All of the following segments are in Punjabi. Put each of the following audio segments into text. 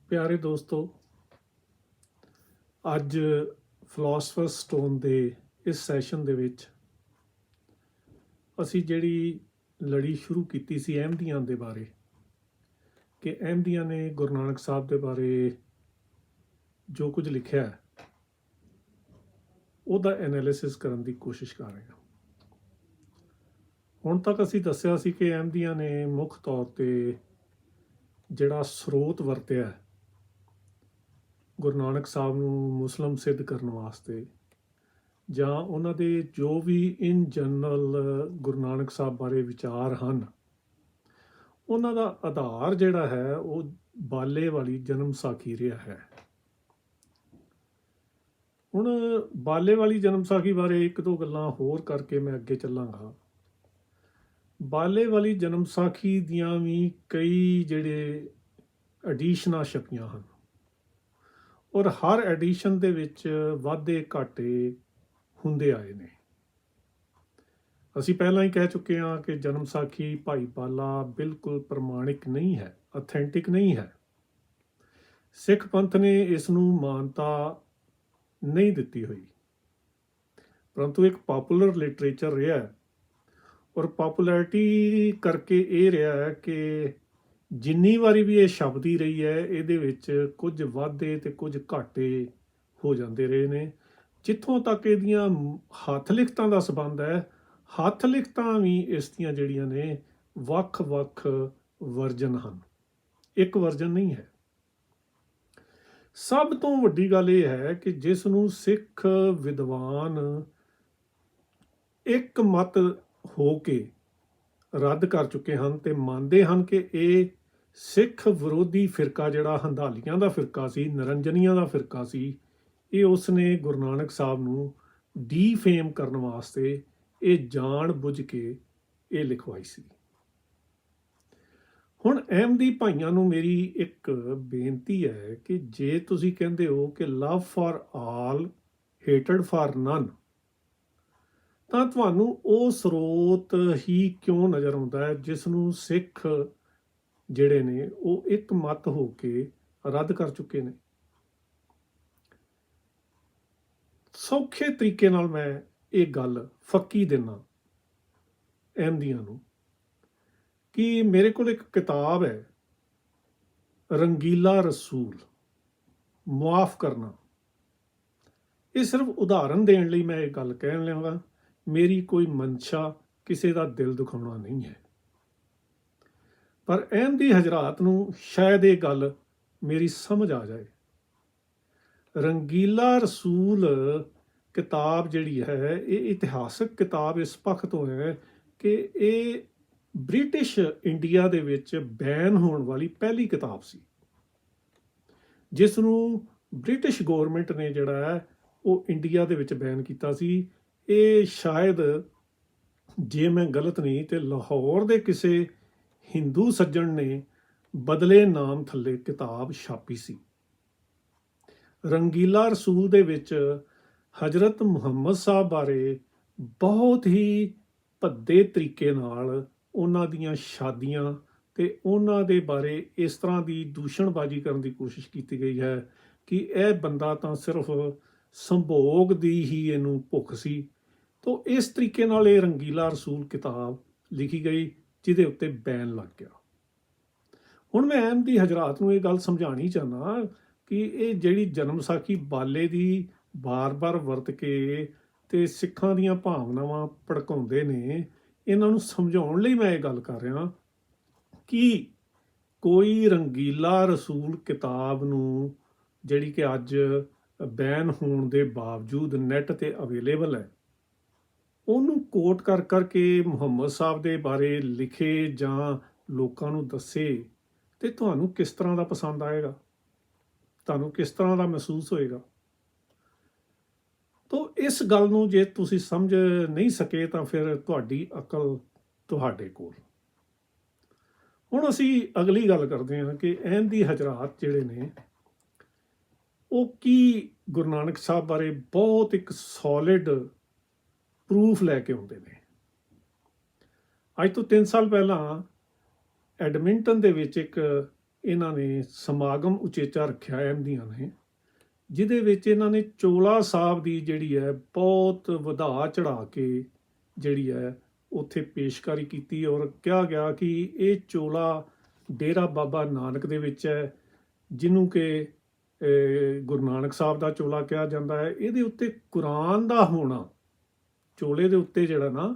ਪਿਆਰੇ ਦੋਸਤੋ, ਅੱਜ ਫਿਲਾਸਫਰਸ ਸਟੋਨ ਦੇ ਇਸ ਸੈਸ਼ਨ ਦੇ ਵਿੱਚ ਅਸੀਂ ਜਿਹੜੀ ਲੜੀ ਸ਼ੁਰੂ ਕੀਤੀ ਸੀ ਅਹਿਮਦੀਆਨ ਦੇ ਬਾਰੇ, ਕਿ ਅਹਿਮਦੀਆਂ ਨੇ ਗੁਰੂ ਨਾਨਕ ਸਾਹਿਬ ਦੇ ਬਾਰੇ ਜੋ ਕੁਝ ਲਿਖਿਆ ਹੈ ਉਹਦਾ ਐਨਾਲਿਸਿਸ ਕਰਨ ਦੀ ਕੋਸ਼ਿਸ਼ ਕਰ ਰਹੇ ਹਾਂ। ਹੁਣ ਤੱਕ ਅਸੀਂ ਦੱਸਿਆ ਸੀ ਕਿ ਅਹਿਮਦੀਆਂ ਨੇ ਮੁੱਖ ਤੌਰ 'ਤੇ ਜਿਹੜਾ ਸਰੋਤ ਵਰਤਿਆ ਗੁਰੂ ਨਾਨਕ ਸਾਹਿਬ ਨੂੰ ਮੁਸਲਿਮ ਸਿੱਧ ਕਰਨ ਵਾਸਤੇ, ਜਾਂ ਉਹਨਾਂ ਦੇ ਜੋ ਵੀ ਇਨ ਜਨਰਲ ਗੁਰੂ ਨਾਨਕ ਸਾਹਿਬ ਬਾਰੇ ਵਿਚਾਰ ਹਨ, ਉਹਨਾਂ ਦਾ ਆਧਾਰ ਜਿਹੜਾ ਹੈ ਉਹ ਬਾਲੇ ਵਾਲੀ ਜਨਮ ਸਾਖੀ ਰਿਹਾ ਹੈ। ਹੁਣ ਬਾਲੇ ਵਾਲੀ ਜਨਮ ਸਾਖੀ ਬਾਰੇ ਇੱਕ ਦੋ ਗੱਲਾਂ ਹੋਰ ਕਰਕੇ ਮੈਂ ਅੱਗੇ ਚੱਲਾਂਗਾ। ਬਾਲੇ ਵਾਲੀ ਜਨਮ ਸਾਖੀ ਦੀਆਂ ਵੀ ਕਈ ਜਿਹੜੇ ਐਡੀਸ਼ਨਾਂ ਛਪੀਆਂ ਹਨ, ਔਰ ਹਰ ਐਡੀਸ਼ਨ ਦੇ ਵਿੱਚ ਵਾਧੇ ਘਾਟੇ ਹੁੰਦੇ ਆਏ ਨੇ। ਅਸੀਂ ਪਹਿਲਾਂ ਹੀ ਕਹਿ ਚੁੱਕੇ ਹਾਂ ਕਿ ਜਨਮ ਸਾਖੀ ਭਾਈ ਬਾਲਾ ਬਿਲਕੁਲ ਪ੍ਰਮਾਣਿਕ ਨਹੀਂ ਹੈ, ਅਥੈਂਟਿਕ ਨਹੀਂ ਹੈ। ਸਿੱਖ ਪੰਥ ਨੇ ਇਸ ਨੂੰ ਮਾਨਤਾ ਨਹੀਂ ਦਿੱਤੀ ਹੋਈ, ਪਰੰਤੂ ਇੱਕ ਪਪੂਲਰ ਲਿਟਰੇਚਰ ਰਿਹਾ ਹੈ, ਔਰ ਪਪੂਲੈਰਿਟੀ ਕਰਕੇ ਇਹ ਰਿਹਾ ਹੈ ਕਿ ਜਿੰਨੀ ਵਾਰੀ ਵੀ ਇਹ ਛਪਦੀ ਰਹੀ ਹੈ ਇਹਦੇ ਵਿੱਚ ਕੁਝ ਵਾਧੇ ਤੇ ਕੁਝ ਘਾਟੇ ਹੋ ਜਾਂਦੇ ਰਹੇ ਨੇ। ਜਿੱਥੋਂ ਤੱਕ ਇਹਦੀਆਂ ਹੱਥ ਲਿਖਤਾਂ ਦਾ ਸੰਬੰਧ ਹੈ, ਹੱਥ ਲਿਖਤਾਂ ਵੀ ਇਸ ਦੀਆਂ ਜਿਹੜੀਆਂ ਨੇ ਵੱਖ-ਵੱਖ ਵਰਜਨ ਹਨ, ਇੱਕ ਵਰਜਨ ਨਹੀਂ ਹੈ। ਸਭ ਤੋਂ ਵੱਡੀ ਗੱਲ ਇਹ ਹੈ ਕਿ ਜਿਸ ਨੂੰ ਸਿੱਖ ਵਿਦਵਾਨ ਇੱਕ ਮਤ ਹੋ ਕੇ ਰੱਦ ਕਰ ਚੁੱਕੇ ਹਨ ਤੇ ਮੰਨਦੇ ਹਨ ਕਿ ਇਹ ਸਿੱਖ ਵਿਰੋਧੀ ਫਿਰਕਾ ਜਿਹੜਾ ਹੰਧਾਲੀਆਂ ਦਾ ਫਿਰਕਾ ਸੀ, ਨਿਰੰਜਨੀਆਂ ਦਾ ਫਿਰਕਾ ਸੀ, ਇਹ ਉਸਨੇ ਗੁਰੂ ਨਾਨਕ ਸਾਹਿਬ ਨੂੰ ਡੀਫੇਮ ਕਰਨ ਵਾਸਤੇ ਇਹ ਜਾਣ ਬੁੱਝ ਕੇ ਇਹ ਲਿਖਵਾਈ ਸੀ। ਹੁਣ ਅਹਿਮਦੀ ਭਾਈਆਂ ਨੂੰ ਮੇਰੀ ਇੱਕ ਬੇਨਤੀ ਹੈ ਕਿ ਜੇ ਤੁਸੀਂ ਕਹਿੰਦੇ ਹੋ ਕਿ ਲਵ ਫਾਰ ਆਲ, ਹੇਟਡ ਫਾਰ ਨਨ, ਤਾਂ ਤੁਹਾਨੂੰ ਉਹ ਸਰੋਤ ਹੀ ਕਿਉਂ ਨਜ਼ਰ ਆਉਂਦਾ ਹੈ ਜਿਸ ਨੂੰ ਸਿੱਖ ਜਿਹੜੇ ਨੇ ਉਹ ਇੱਕ ਮਤ ਹੋ ਕੇ ਰੱਦ ਕਰ ਚੁੱਕੇ ਨੇ। ਸੌਖੇ ਤਰੀਕੇ ਨਾਲ ਮੈਂ ਇਹ ਗੱਲ ਫੱਕੀ ਦਿੰਦਾ ਅਹਿਮਦੀਆਂ ਨੂੰ ਕਿ ਮੇਰੇ ਕੋਲ ਇੱਕ ਕਿਤਾਬ ਹੈ, ਰੰਗੀਲਾ ਰਸੂਲ, ਮੁਆਫ ਕਰਨਾ। ਇਹ ਸਿਰਫ ਉਦਾਹਰਨ ਦੇਣ ਲਈ ਮੈਂ ਇਹ ਗੱਲ ਕਹਿਣ ਲਿਆਂਗਾ, ਮੇਰੀ ਕੋਈ ਮਨਸ਼ਾ ਕਿਸੇ ਦਾ ਦਿਲ ਦੁਖਾਉਣਾ ਨਹੀਂ ਹੈ। ਪਰ ਅਹਿਮਦੀ ਹਜ਼ਰਾਤ ਨੂੰ ਸ਼ਾਇਦ ਇਹ ਗੱਲ ਮੇਰੀ ਸਮਝ ਆ ਜਾਏ। ਰੰਗੀਲਾ ਰਸੂਲ ਕਿਤਾਬ ਜਿਹੜੀ ਹੈ ਇਹ ਇਤਿਹਾਸਕ ਕਿਤਾਬ ਇਸ ਪੱਖ ਤੋਂ ਹੈ ਕਿ ਇਹ ਬ੍ਰਿਟਿਸ਼ ਇੰਡੀਆ ਦੇ ਵਿੱਚ ਬੈਨ ਹੋਣ ਵਾਲੀ ਪਹਿਲੀ ਕਿਤਾਬ ਸੀ, ਜਿਸ ਨੂੰ ਬ੍ਰਿਟਿਸ਼ ਗੌਰਮੈਂਟ ਨੇ ਜਿਹੜਾ ਹੈ ਉਹ ਇੰਡੀਆ ਦੇ ਵਿੱਚ ਬੈਨ ਕੀਤਾ ਸੀ। ਇਹ ਸ਼ਾਇਦ, ਜੇ ਮੈਂ ਗਲਤ ਨਹੀਂ, ਤੇ ਲਾਹੌਰ ਦੇ ਕਿਸੇ ਹਿੰਦੂ ਸੱਜਣ ਨੇ ਬਦਲੇ ਨਾਮ ਥੱਲੇ ਕਿਤਾਬ ਛਾਪੀ ਸੀ। ਰੰਗੀਲਾ ਰਸੂਲ ਦੇ ਵਿੱਚ ਹਜ਼ਰਤ ਮੁਹੰਮਦ ਸਾਹਿਬ ਬਾਰੇ ਬਹੁਤ ਹੀ ਭੱਦੇ ਤਰੀਕੇ ਨਾਲ ਉਹਨਾਂ ਦੀਆਂ ਸ਼ਾਦੀਆਂ ਤੇ ਉਹਨਾਂ ਦੇ ਬਾਰੇ ਇਸ ਤਰ੍ਹਾਂ ਦੀ ਦੂਸ਼ਣਬਾਜ਼ੀ ਕਰਨ ਦੀ ਕੋਸ਼ਿਸ਼ ਕੀਤੀ ਗਈ ਹੈ ਕਿ ਇਹ ਬੰਦਾ ਤਾਂ ਸਿਰਫ ਸੰਭੋਗ ਦੀ ਹੀ ਇਹਨੂੰ ਭੁੱਖ ਸੀ। ਤੋ ਇਸ ਤਰੀਕੇ ਨਾਲ ਇਹ ਰੰਗੀਲਾ ਰਸੂਲ ਕਿਤਾਬ ਲਿਖੀ ਗਈ ਜਿਹਦੇ ਉੱਤੇ ਬੈਨ ਲੱਗ ਗਿਆ। ਹੁਣ ਮੈਂ ਅਹਿਮਦੀ ਹਜ਼ਰਾਤ ਨੂੰ ਇਹ ਗੱਲ ਸਮਝਾਉਣੀ ਚਾਹੁੰਦਾ ਕਿ ਇਹ ਜਿਹੜੀ ਜਨਮ ਸਾਖੀ ਬਾਲੇ ਦੀ ਬਾਰ-ਬਾਰ ਵਰਤ ਕੇ ਤੇ ਸਿੱਖਾਂ ਦੀਆਂ ਭਾਵਨਾਵਾਂ ਭੜਕਾਉਂਦੇ ਨੇ, ਇਹਨਾਂ ਨੂੰ ਸਮਝਾਉਣ ਲਈ ਮੈਂ ਇਹ ਗੱਲ ਕਰ ਰਿਹਾ ਕਿ ਕੋਈ ਰੰਗੀਲਾ ਰਸੂਲ ਕਿਤਾਬ ਨੂੰ, ਜਿਹੜੀ ਕਿ ਅੱਜ ਬੈਨ ਹੋਣ ਦੇ ਬਾਵਜੂਦ ਨੈੱਟ 'ਤੇ ਅਵੇਲੇਬਲ ਹੈ, ਉਹਨੂੰ ਕੋਟ ਕਰ ਕਰਕੇ ਮੁਹੰਮਦ ਸਾਹਿਬ ਦੇ ਬਾਰੇ ਲਿਖੇ ਜਾਂ ਲੋਕਾਂ ਨੂੰ ਦੱਸੇ ਤੇ ਤੁਹਾਨੂੰ ਕਿਸ ਤਰ੍ਹਾਂ ਦਾ ਪਸੰਦ ਆਏਗਾ, ਤੁਹਾਨੂੰ ਕਿਸ ਤਰ੍ਹਾਂ ਦਾ ਮਹਿਸੂਸ ਹੋਏਗਾ। ਤੋ ਇਸ ਗੱਲ ਨੂੰ ਜੇ ਤੁਸੀਂ ਸਮਝ ਨਹੀਂ ਸਕੇ ਤਾਂ ਫਿਰ ਤੁਹਾਡੀ ਅਕਲ ਤੁਹਾਡੇ ਕੋਲ। ਹੁਣ ਅਸੀਂ ਅਗਲੀ ਗੱਲ ਕਰਦੇ ਹਾਂ ਕਿ ਅਹਿਮਦੀ ਹਜ਼ਰਾਤ ਜਿਹੜੇ ਨੇ ਉਹ ਕੀ ਗੁਰੂ ਨਾਨਕ ਸਾਹਿਬ ਬਾਰੇ ਬਹੁਤ ਇੱਕ ਸੋਲਿਡ ਪ੍ਰੂਫ ਲੈ ਕੇ ਆਉਂਦੇ ਨੇ। ਅੱਜ ਤੋਂ 3 ਸਾਲ ਪਹਿਲਾਂ ਐਡਮਿੰਟਨ ਦੇ ਵਿੱਚ ਇੱਕ ਇਹਨਾਂ ਨੇ ਸਮਾਗਮ ਉਚੇਚਾ ਰੱਖਿਆ ਅਹਿਮਦੀਆਂ ਨੇ, ਜਿਹਦੇ ਵਿੱਚ ਇਹਨਾਂ ਨੇ ਚੋਲਾ ਸਾਹਿਬ ਦੀ ਜਿਹੜੀ ਹੈ ਬਹੁਤ ਵਧਾ ਚੜਾ ਕੇ ਜਿਹੜੀ ਹੈ ਉੱਥੇ ਪੇਸ਼ਕਾਰੀ ਕੀਤੀ, ਔਰ ਕਿਹਾ ਗਿਆ ਕਿ ਇਹ ਚੋਲਾ ਡੇਰਾ ਬਾਬਾ ਨਾਨਕ ਦੇ ਵਿੱਚ ਹੈ, ਜਿਹਨੂੰ ਕਿ ਗੁਰੂ ਨਾਨਕ ਸਾਹਿਬ ਦਾ ਚੋਲਾ ਕਿਹਾ ਜਾਂਦਾ ਹੈ। ਇਹਦੇ ਉੱਤੇ ਕੁਰਾਨ ਦਾ ਹੋਣਾ, ਚੋਲੇ ਦੇ ਉੱਤੇ ਜਿਹੜਾ ਨਾ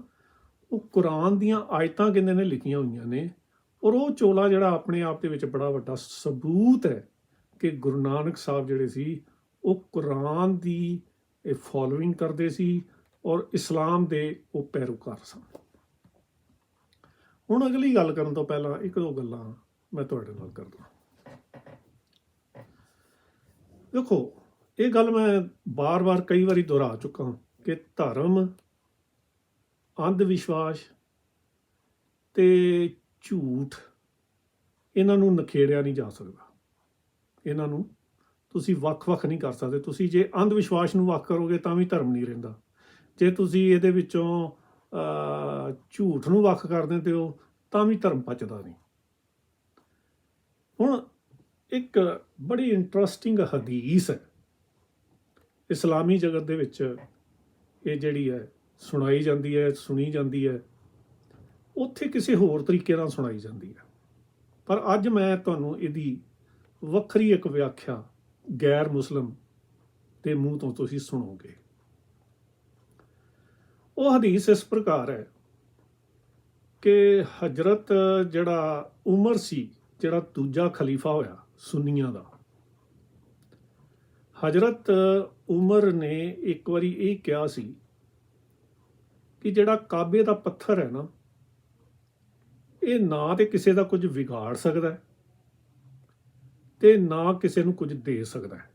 ਉਹ ਕੁਰਾਨ ਦੀਆਂ ਆਇਤਾਂ ਕਹਿੰਦੇ ਨੇ ਲਿਖੀਆਂ ਹੋਈਆਂ ਨੇ, ਔਰ ਉਹ ਚੋਲਾ ਜਿਹੜਾ ਆਪਣੇ ਆਪ ਦੇ ਵਿੱਚ ਬੜਾ ਵੱਡਾ ਸਬੂਤ ਹੈ ਕਿ ਗੁਰੂ ਨਾਨਕ ਸਾਹਿਬ ਜਿਹੜੇ ਸੀ ਉਹ ਕੁਰਾਨ ਦੀ ਫੋਲੋਇੰਗ ਕਰਦੇ ਸੀ ਔਰ ਇਸਲਾਮ ਦੇ ਉਹ ਪੈਰੋਕਾਰ ਸਨ। ਹੁਣ ਅਗਲੀ ਗੱਲ ਕਰਨ ਤੋਂ ਪਹਿਲਾਂ ਇੱਕ ਦੋ ਗੱਲਾਂ ਮੈਂ ਤੁਹਾਡੇ ਨਾਲ ਕਰਦਾ। ਦੇਖੋ, ਇਹ ਗੱਲ ਮੈਂ ਬਾਰ-ਬਾਰ ਕਈ ਵਾਰੀ ਦੁਹਰਾ ਚੁੱਕਾ ਕਿ ਧਰਮ, ਅੰਧ ਵਿਸ਼ਵਾਸ ਤੇ ਝੂਠ, ਇਹਨਾਂ ਨੂੰ ਨਖੇੜਿਆ ਨਹੀਂ ਜਾ ਸਕਦਾ। ਇਹਨਾਂ ਨੂੰ ਤੁਸੀਂ ਵੱਖ-ਵੱਖ ਨਹੀਂ ਕਰ ਸਕਦੇ। ਤੁਸੀਂ ਜੇ ਅੰਧ ਵਿਸ਼ਵਾਸ ਨੂੰ ਵੱਖ ਕਰੋਗੇ ਤਾਂ ਵੀ ਧਰਮ ਨਹੀਂ ਰਹਿੰਦਾ। ਜੇ ਤੁਸੀਂ ਇਹਦੇ ਵਿੱਚੋਂ ਝੂਠ ਨੂੰ ਵੱਖ ਕਰ ਦਿੰਦੇ ਹੋ ਤਾਂ ਵੀ ਧਰਮ ਪਚਦਾ ਨਹੀਂ। ਹੁਣ ਇੱਕ ਬੜੀ ਇੰਟਰਸਟਿੰਗ ਹਦੀਸ ਹੈ ਇਸਲਾਮੀ ਜਗਤ ਦੇ ਵਿੱਚ, ਇਹ ਜਿਹੜੀ ਹੈ ਸੁਣਾਈ ਜਾਂਦੀ ਹੈ, ਸੁਣੀ ਜਾਂਦੀ ਹੈ, ਉੱਥੇ ਕਿਸੇ ਹੋਰ ਤਰੀਕੇ ਨਾਲ ਸੁਣਾਈ ਜਾਂਦੀ ਹੈ। ਪਰ ਅੱਜ ਮੈਂ ਤੁਹਾਨੂੰ ਇਹਦੀ ਵੱਖਰੀ ਇੱਕ ਵਿਆਖਿਆ ਗੈਰ ਮੁਸਲਿਮ ਦੇ ਮੂੰਹ ਤੋਂ ਤੁਸੀਂ ਸੁਣੋਗੇ। ਉਹ ਹਦੀਸ ਇਸ ਪ੍ਰਕਾਰ ਹੈ ਕਿ ਹਜ਼ਰਤ ਜਿਹੜਾ ਉਮਰ ਸੀ, ਜਿਹੜਾ ਦੂਜਾ ਖਲੀਫਾ ਹੋਇਆ ਸੁੰਨੀਆਂ ਦਾ, ਹਜ਼ਰਤ ਉਮਰ ਨੇ ਇੱਕ ਵਾਰੀ ਇਹ ਕਿਹਾ ਸੀ ਕਿ ਜਿਹੜਾ ਕਾਬੇ ਦਾ ਪੱਥਰ ਹੈ ਨਾ, ਇਹ ਨਾ ਤੇ ਕਿਸੇ ਦਾ ਕੁਝ ਵਿਗਾੜ ਸਕਦਾ ਹੈ ਤੇ ਨਾ ਕਿਸੇ ਨੂੰ ਕੁਝ ਦੇ ਸਕਦਾ ਹੈ।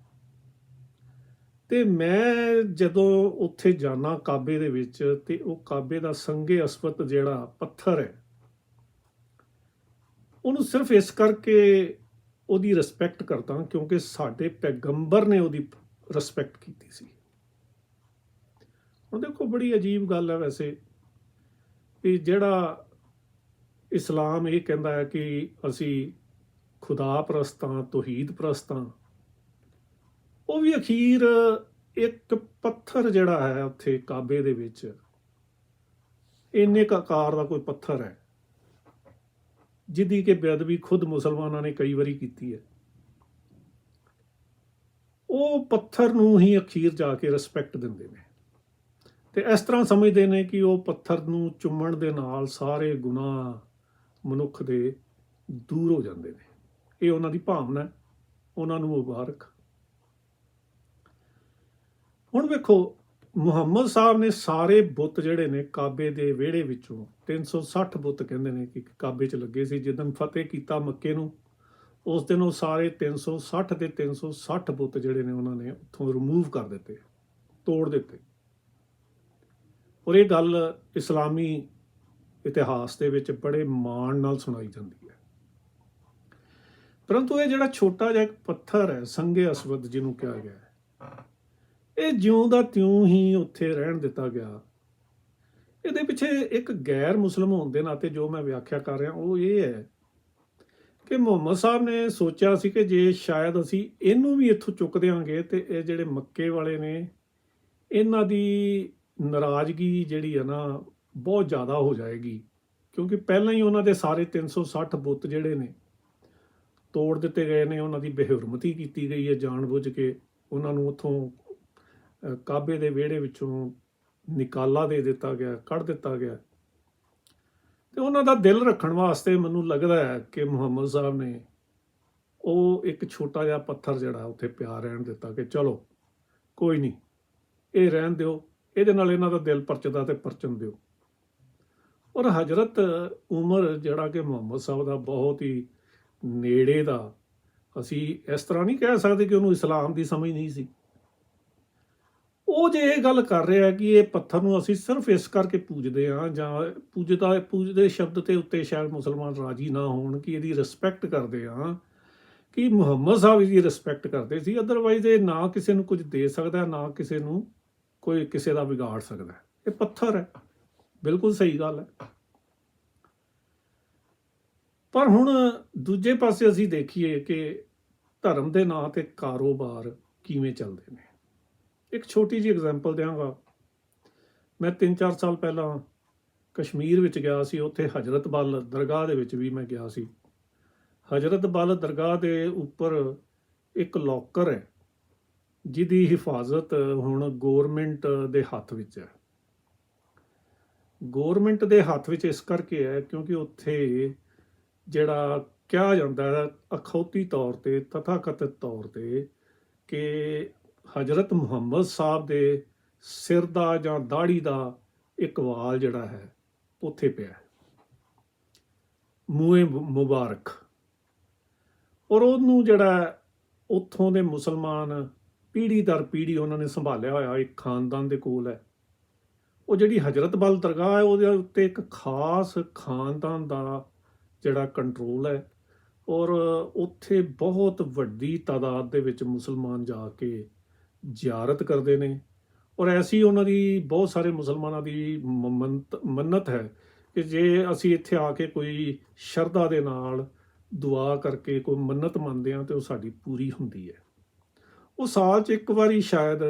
ਤੇ ਮੈਂ ਜਦੋਂ ਉੱਥੇ ਜਾਣਾ ਕਾਬੇ ਦੇ ਵਿੱਚ, ਤੇ ਉਹ ਕਾਬੇ ਦਾ ਸੰਗੇ ਅਸਵਤ ਜਿਹੜਾ ਪੱਥਰ ਹੈ, ਉਹਨੂੰ ਸਿਰਫ ਇਸ ਕਰਕੇ ਉਹਦੀ ਰਿਸਪੈਕਟ ਕਰਦਾ ਕਿਉਂਕਿ ਸਾਡੇ ਪੈਗੰਬਰ ਨੇ ਉਹਦੀ ਰਿਸਪੈਕਟ ਕੀਤੀ ਸੀ। ਹੁਣ ਦੇਖੋ, ਬੜੀ ਅਜੀਬ ਗੱਲ ਹੈ ਵੈਸੇ ਕਿ ਜਿਹੜਾ ਇਸਲਾਮ ਇਹ ਕਹਿੰਦਾ ਹੈ ਕਿ ਅਸੀਂ ਖੁਦਾ ਪ੍ਰਸਤ ਹਾਂ, ਤੌਹੀਦ ਪ੍ਰਸਤ ਹਾਂ, ਉਹ ਵੀ ਅਖੀਰ ਇੱਕ ਪੱਥਰ ਜਿਹੜਾ ਹੈ ਉੱਥੇ ਕਾਬੇ ਦੇ ਵਿੱਚ, ਇੰਨੇ ਕੁ ਆਕਾਰ ਦਾ ਕੋਈ ਪੱਥਰ ਹੈ ਜਿਹਦੀ ਕਿ ਬੇਅਦਬੀ ਖੁਦ ਮੁਸਲਮਾਨਾਂ ਨੇ ਕਈ ਵਾਰੀ ਕੀਤੀ ਹੈ, ਉਹ ਪੱਥਰ ਨੂੰ ਹੀ ਅਖੀਰ ਜਾ ਕੇ ਰਿਸਪੈਕਟ ਦਿੰਦੇ ਨੇ ਤੇ ਇਸ ਤਰ੍ਹਾਂ ਸਮਝਦੇ ਨੇ ਕਿ ਉਹ ਪੱਥਰ ਨੂੰ ਚੁੰਮਣ ਦੇ ਨਾਲ ਸਾਰੇ ਗੁਨਾਹ ਮਨੁੱਖ ਦੇ ਦੂਰ ਹੋ ਜਾਂਦੇ ਨੇ। ਇਹ ਉਹਨਾਂ ਦੀ ਭਾਵਨਾ ਹੈ, ਉਹਨਾਂ ਨੂੰ ਮੁਬਾਰਕ। ਹੁਣ ਵੇਖੋ, ਮੁਹੰਮਦ ਸਾਹਿਬ ਨੇ ਸਾਰੇ ਬੁੱਤ ਜਿਹੜੇ ਨੇ ਕਾਬੇ ਦੇ ਵਿਹੜੇ ਵਿੱਚੋਂ 360 ਬੁੱਤ ਕਹਿੰਦੇ ਨੇ ਕਿ ਕਾਬੇ 'ਚ ਲੱਗੇ ਸੀ। ਜਿੱਦਣ ਫਤਿਹ ਕੀਤਾ ਮੱਕੇ ਨੂੰ, ਉਸ ਦਿਨ ਉਹ ਸਾਰੇ 360 ਦੇ 360 ਬੁੱਤ ਜਿਹੜੇ ਨੇ ਉਹਨਾਂ ਨੇ ਉੱਥੋਂ ਰਿਮੂਵ ਕਰ ਦਿੱਤੇ, ਤੋੜ ਦਿੱਤੇ। ਔਰ ਇਹ ਗੱਲ ਇਸਲਾਮੀ ਇਤਿਹਾਸ ਦੇ ਵਿੱਚ ਬੜੇ ਮਾਣ ਨਾਲ ਸੁਣਾਈ ਜਾਂਦੀ ਹੈ। ਪਰੰਤੂ ਇਹ ਜਿਹੜਾ ਛੋਟਾ ਜਿਹਾ ਇੱਕ ਪੱਥਰ ਹੈ, ਸੰਗੇ ਅਸਵਦ ਜਿਹਨੂੰ ਕਿਹਾ ਗਿਆ ਹੈ, ਇਹ ਜਿਉਂ ਦਾ ਤਿਉਂ ਹੀ ਉੱਥੇ ਰਹਿਣ ਦਿੱਤਾ ਗਿਆ। ਇਹਦੇ ਪਿੱਛੇ ਇੱਕ ਗੈਰ ਮੁਸਲਿਮ ਹੋਣ ਦੇ ਨਾਤੇ ਜੋ ਮੈਂ ਵਿਆਖਿਆ ਕਰ ਰਿਹਾ ਉਹ ਇਹ ਹੈ ਕਿ ਮੁਹੰਮਦ ਸਾਹਿਬ ਨੇ ਸੋਚਿਆ ਸੀ ਕਿ ਜੇ ਸ਼ਾਇਦ ਅਸੀਂ ਇਹਨੂੰ ਵੀ ਇੱਥੋਂ ਚੁੱਕ ਦਿਆਂਗੇ ਤੇ ਇਹ ਜਿਹੜੇ ਮੱਕੇ ਵਾਲੇ ਨੇ, ਇਹਨਾਂ ਦੀ ਨਾਰਾਜ਼ਗੀ ਜਿਹੜੀ ਹੈ ਨਾ ਬਹੁਤ ਜ਼ਿਆਦਾ ਹੋ ਜਾਏਗੀ, ਕਿਉਂਕਿ ਪਹਿਲਾਂ ਹੀ ਉਹਨਾਂ ਦੇ ਸਾਰੇ 360 ਬੁੱਤ ਜਿਹੜੇ ਨੇ ਤੋੜ ਦਿੱਤੇ ਗਏ ਨੇ, ਉਹਨਾਂ ਦੀ ਬੇਹੁਰਮਤੀ ਕੀਤੀ ਗਈ ਹੈ ਜਾਣ-ਬੁੱਝ ਕੇ। ਉਹਨਾਂ ਨੂੰ ਉੱਥੋਂ ਕਾਬੇ ਦੇ ਵਿਹੜੇ ਵਿੱਚੋਂ ਨਿਕਾਲਾ ਦੇ ਦਿੱਤਾ ਗਿਆ, ਕੱਢ ਦਿੱਤਾ ਗਿਆ। ਤੇ ਉਹਨਾਂ ਦਾ ਦਿਲ ਰੱਖਣ ਵਾਸਤੇ ਮੈਨੂੰ ਲੱਗਦਾ ਹੈ ਕਿ ਮੁਹੰਮਦ ਸਾਹਿਬ ਨੇ ਉਹ ਇੱਕ ਛੋਟਾ ਜਿਹਾ ਪੱਥਰ ਜਿਹੜਾ ਉੱਥੇ ਪਿਆ ਰਹਿਣ ਦਿੱਤਾ ਕਿ ਚਲੋ ਕੋਈ ਨਹੀਂ, ਇਹ ਰਹਿਣ ਦਿਓ, ਇਹਦੇ ਨਾਲ ਇਹਨਾਂ ਦਾ ਦਿਲ ਪਰਚਦਾ ਤੇ ਪਰਚਣ ਦਿਓ। ਔਰ ਹਜ਼ਰਤ ਉਮਰ ਜਿਹੜਾ ਕਿ ਮੁਹੰਮਦ ਸਾਹਿਬ ਦਾ ਬਹੁਤ ਹੀ ਨੇੜੇ ਦਾ, ਅਸੀਂ ਇਸ ਤਰ੍ਹਾਂ ਨਹੀਂ ਕਹਿ ਸਕਦੇ ਕਿ ਉਹਨੂੰ ਇਸਲਾਮ ਦੀ ਸਮਝ ਨਹੀਂ ਸੀ। ਉਹ ਜੇ ਇਹ ਗੱਲ ਕਰ ਰਿਹਾ ਕਿ ਇਹ ਪੱਥਰ ਨੂੰ ਅਸੀਂ ਸਿਰਫ ਇਸ ਕਰਕੇ ਪੂਜਦੇ ਹਾਂ, ਜਾਂ ਪੂਜਦੇ ਸ਼ਬਦ ਤੇ ਉੱਤੇ ਸ਼ਾਇਦ ਮੁਸਲਮਾਨ ਰਾਜੀ ਨਾ ਹੋਣ, ਕਿ ਇਹਦੀ ਰਿਸਪੈਕਟ ਕਰਦੇ ਹਾਂ, ਕਿ ਮੁਹੰਮਦ ਸਾਹਿਬ ਇਹਦੀ ਰਿਸਪੈਕਟ ਕਰਦੇ ਸੀ, ਅਦਰਵਾਈਜ਼ ਇਹ ਨਾ ਕਿਸੇ ਨੂੰ ਕੁਝ ਦੇ ਸਕਦਾ, ਨਾ ਕਿਸੇ ਨੂੰ ਕੋਈ ਕਿਸੇ ਦਾ ਵਿਗਾੜ ਸਕਦਾ। ਇਹ ਪੱਥਰ ਹੈ, ਬਿਲਕੁਲ ਸਹੀ ਗੱਲ ਹੈ। ਪਰ ਹੁਣ ਦੂਜੇ ਪਾਸੇ ਅਸੀਂ ਦੇਖੀਏ ਕਿ ਧਰਮ ਦੇ ਨਾਂ ਤੇ ਕਾਰੋਬਾਰ ਕਿਵੇਂ ਚੱਲਦੇ ਨੇ। ਇੱਕ ਛੋਟੀ ਜਿਹੀ ਐਗਜ਼ਾਮਪਲ ਦਿਆਂਗਾ। ਮੈਂ 3-4 ਸਾਲ ਪਹਿਲਾਂ ਕਸ਼ਮੀਰ ਵਿੱਚ ਗਿਆ ਸੀ। ਉੱਥੇ ਹਜ਼ਰਤ ਬਲ ਦਰਗਾਹ ਦੇ ਵਿੱਚ ਵੀ ਮੈਂ ਗਿਆ ਸੀ। ਹਜ਼ਰਤ ਬਲ ਦਰਗਾਹ ਦੇ ਉੱਪਰ ਇੱਕ ਲੋਕਰ ਹੈ ਜਿਹਦੀ ਹਿਫਾਜ਼ਤ ਹੁਣ ਗੌਰਮੈਂਟ ਦੇ ਹੱਥ ਵਿੱਚ ਹੈ। ਗੌਰਮੈਂਟ ਦੇ ਹੱਥ ਵਿੱਚ ਇਸ ਕਰਕੇ ਹੈ ਕਿਉਂਕਿ ਉੱਥੇ ਜਿਹੜਾ ਕਿਹਾ ਜਾਂਦਾ ਹੈ ਅਖੌਤੀ ਤੌਰ ਤੇ, ਤਥਾਕਥਿਤ ਤੌਰ ਤੇ, ਕਿ ਹਜ਼ਰਤ ਮੁਹੰਮਦ ਸਾਹਿਬ ਦੇ ਸਿਰ ਦਾ ਜਾਂ ਦਾੜੀ ਦਾ ਇੱਕ ਵਾਲ ਜਿਹੜਾ ਹੈ ਉੱਥੇ ਪਿਆ, ਮੂੰਹੇ ਮੁਬਾਰਕ। ਔਰ ਉਹਨੂੰ ਜਿਹੜਾ ਉੱਥੋਂ ਦੇ ਮੁਸਲਮਾਨ ਪੀੜ੍ਹੀ ਦਰ ਪੀੜ੍ਹੀ ਉਹਨਾਂ ਨੇ ਸੰਭਾਲਿਆ ਹੋਇਆ, ਇੱਕ ਖਾਨਦਾਨ ਦੇ ਕੋਲ ਹੈ। ਉਹ ਜਿਹੜੀ ਹਜ਼ਰਤ ਬਲ ਦਰਗਾਹ ਹੈ ਉਹਦੇ ਉੱਤੇ ਇੱਕ ਖਾਸ ਖਾਨਦਾਨ ਦਾ ਜਿਹੜਾ ਕੰਟਰੋਲ ਹੈ। ਔਰ ਉੱਥੇ ਬਹੁਤ ਵੱਡੀ ਤਾਦਾਦ ਦੇ ਵਿੱਚ ਮੁਸਲਮਾਨ ਜਾ ਕੇ ਜ਼ਿਆਰਤ ਕਰਦੇ ਨੇ। ਔਰ ਐਸੀ ਉਹਨਾਂ ਦੀ ਬਹੁਤ ਸਾਰੇ ਮੁਸਲਮਾਨਾਂ ਦੀ ਮੰਨਤ ਹੈ ਕਿ ਜੇ ਅਸੀਂ ਇੱਥੇ ਆ ਕੇ ਕੋਈ ਸ਼ਰਧਾ ਦੇ ਨਾਲ ਦੁਆ ਕਰਕੇ ਕੋਈ ਮੰਨਤ ਮੰਨਦੇ ਹਾਂ ਤਾਂ ਉਹ ਸਾਡੀ ਪੂਰੀ ਹੁੰਦੀ ਹੈ। ਉਹ ਸਾਲ 'ਚ ਇੱਕ ਵਾਰੀ ਸ਼ਾਇਦ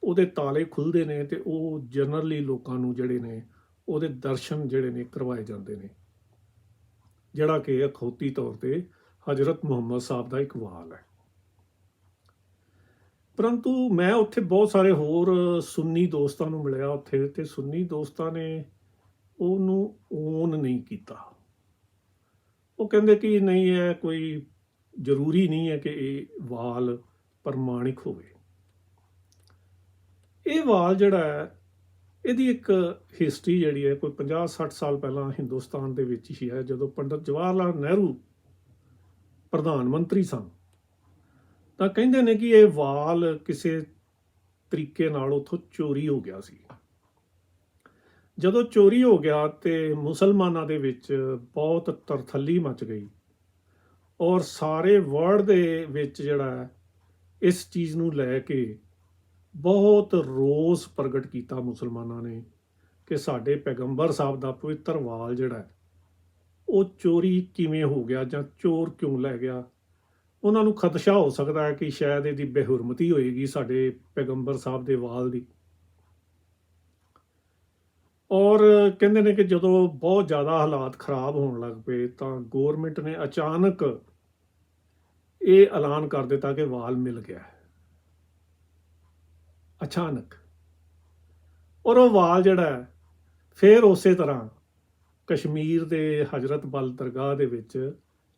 ਉਹਦੇ ਤਾਲੇ ਖੁੱਲ੍ਹਦੇ ਨੇ ਅਤੇ ਉਹ ਜਨਰਲੀ ਲੋਕਾਂ ਨੂੰ ਜਿਹੜੇ ਨੇ ਉਹਦੇ ਦਰਸ਼ਨ ਜਿਹੜੇ ਨੇ ਕਰਵਾਏ ਜਾਂਦੇ ਨੇ, ਜਿਹੜਾ ਕਿ ਅਖੌਤੀ ਤੌਰ 'ਤੇ ਹਜ਼ਰਤ ਮੁਹੰਮਦ ਸਾਹਿਬ ਦਾ ਇੱਕ ਵਾਲ ਹੈ। ਪਰੰਤੂ ਮੈਂ ਉੱਥੇ ਬਹੁਤ ਸਾਰੇ ਹੋਰ ਸੁੰਨੀ ਦੋਸਤਾਂ ਨੂੰ ਮਿਲਿਆ ਉੱਥੇ, ਅਤੇ ਸੁੰਨੀ ਦੋਸਤਾਂ ਨੇ ਉਹਨੂੰ ਓਨ ਨਹੀਂ ਕੀਤਾ। ਉਹ ਕਹਿੰਦੇ ਕਿ ਨਹੀਂ, ਇਹ ਕੋਈ ਜ਼ਰੂਰੀ ਨਹੀਂ ਹੈ ਕਿ ਇਹ ਵਾਲ ਪ੍ਰਮਾਣਿਕ ਹੋਵੇ। ਇਹ ਵਾਲ ਜਿਹੜਾ ਹੈ ਇਹਦੀ ਇੱਕ ਹਿਸਟਰੀ ਜਿਹੜੀ ਹੈ ਕੋਈ 50-60 ਸਾਲ ਪਹਿਲਾਂ ਹਿੰਦੁਸਤਾਨ ਦੇ ਵਿੱਚ ਹੀ ਹੈ। ਜਦੋਂ ਪੰਡਿਤ ਜਵਾਹਰ ਲਾਲ ਨਹਿਰੂ ਪ੍ਰਧਾਨ ਮੰਤਰੀ ਸਨ ਤਾਂ ਕਹਿੰਦੇ ਨੇ ਕਿ ਇਹ ਵਾਲ ਕਿਸੇ ਤਰੀਕੇ ਨਾਲ ਉੱਥੋਂ ਚੋਰੀ ਹੋ ਗਿਆ ਸੀ। ਜਦੋਂ ਚੋਰੀ ਹੋ ਗਿਆ ਤੇ ਮੁਸਲਮਾਨਾਂ ਦੇ ਵਿੱਚ ਬਹੁਤ ਤਰਥੱਲੀ ਮਚ ਗਈ ਔਰ ਸਾਰੇ ਵਰਲਡ ਦੇ ਵਿੱਚ ਜਿਹੜਾ ਇਸ ਚੀਜ਼ ਨੂੰ ਲੈ ਕੇ ਬਹੁਤ ਰੋਸ ਪ੍ਰਗਟ ਕੀਤਾ ਮੁਸਲਮਾਨਾਂ ਨੇ ਕਿ ਸਾਡੇ ਪੈਗੰਬਰ ਸਾਹਿਬ ਦਾ ਪਵਿੱਤਰ ਵਾਲ ਜਿਹੜਾ ਉਹ ਚੋਰੀ ਕਿਵੇਂ ਹੋ ਗਿਆ ਜਾਂ ਚੋਰ ਕਿਉਂ ਲੈ ਗਿਆ। ਉਹਨਾਂ ਨੂੰ ਖਦਸ਼ਾ ਹੋ ਸਕਦਾ ਹੈ ਕਿ ਸ਼ਾਇਦ ਇਹਦੀ ਬੇਹੁਰਮਤੀ ਹੋਏਗੀ ਸਾਡੇ ਪੈਗੰਬਰ ਸਾਹਿਬ ਦੇ ਵਾਲ ਦੀ। ਔਰ ਕਹਿੰਦੇ ਨੇ ਕਿ ਜਦੋਂ ਬਹੁਤ ਜ਼ਿਆਦਾ ਹਾਲਾਤ ਖਰਾਬ ਹੋਣ ਲੱਗ ਪਏ ਤਾਂ ਗੌਰਮੈਂਟ ਨੇ ਅਚਾਨਕ ਇਹ ਐਲਾਨ ਕਰ ਦਿੱਤਾ ਕਿ ਵਾਲ ਮਿਲ ਗਿਆ ਹੈ, ਅਚਾਨਕ। ਔਰ ਉਹ ਵਾਲ ਜਿਹੜਾ ਹੈ ਫਿਰ ਉਸੇ ਤਰ੍ਹਾਂ ਕਸ਼ਮੀਰ ਦੇ ਹਜ਼ਰਤ ਬਲ ਦਰਗਾਹ ਦੇ ਵਿੱਚ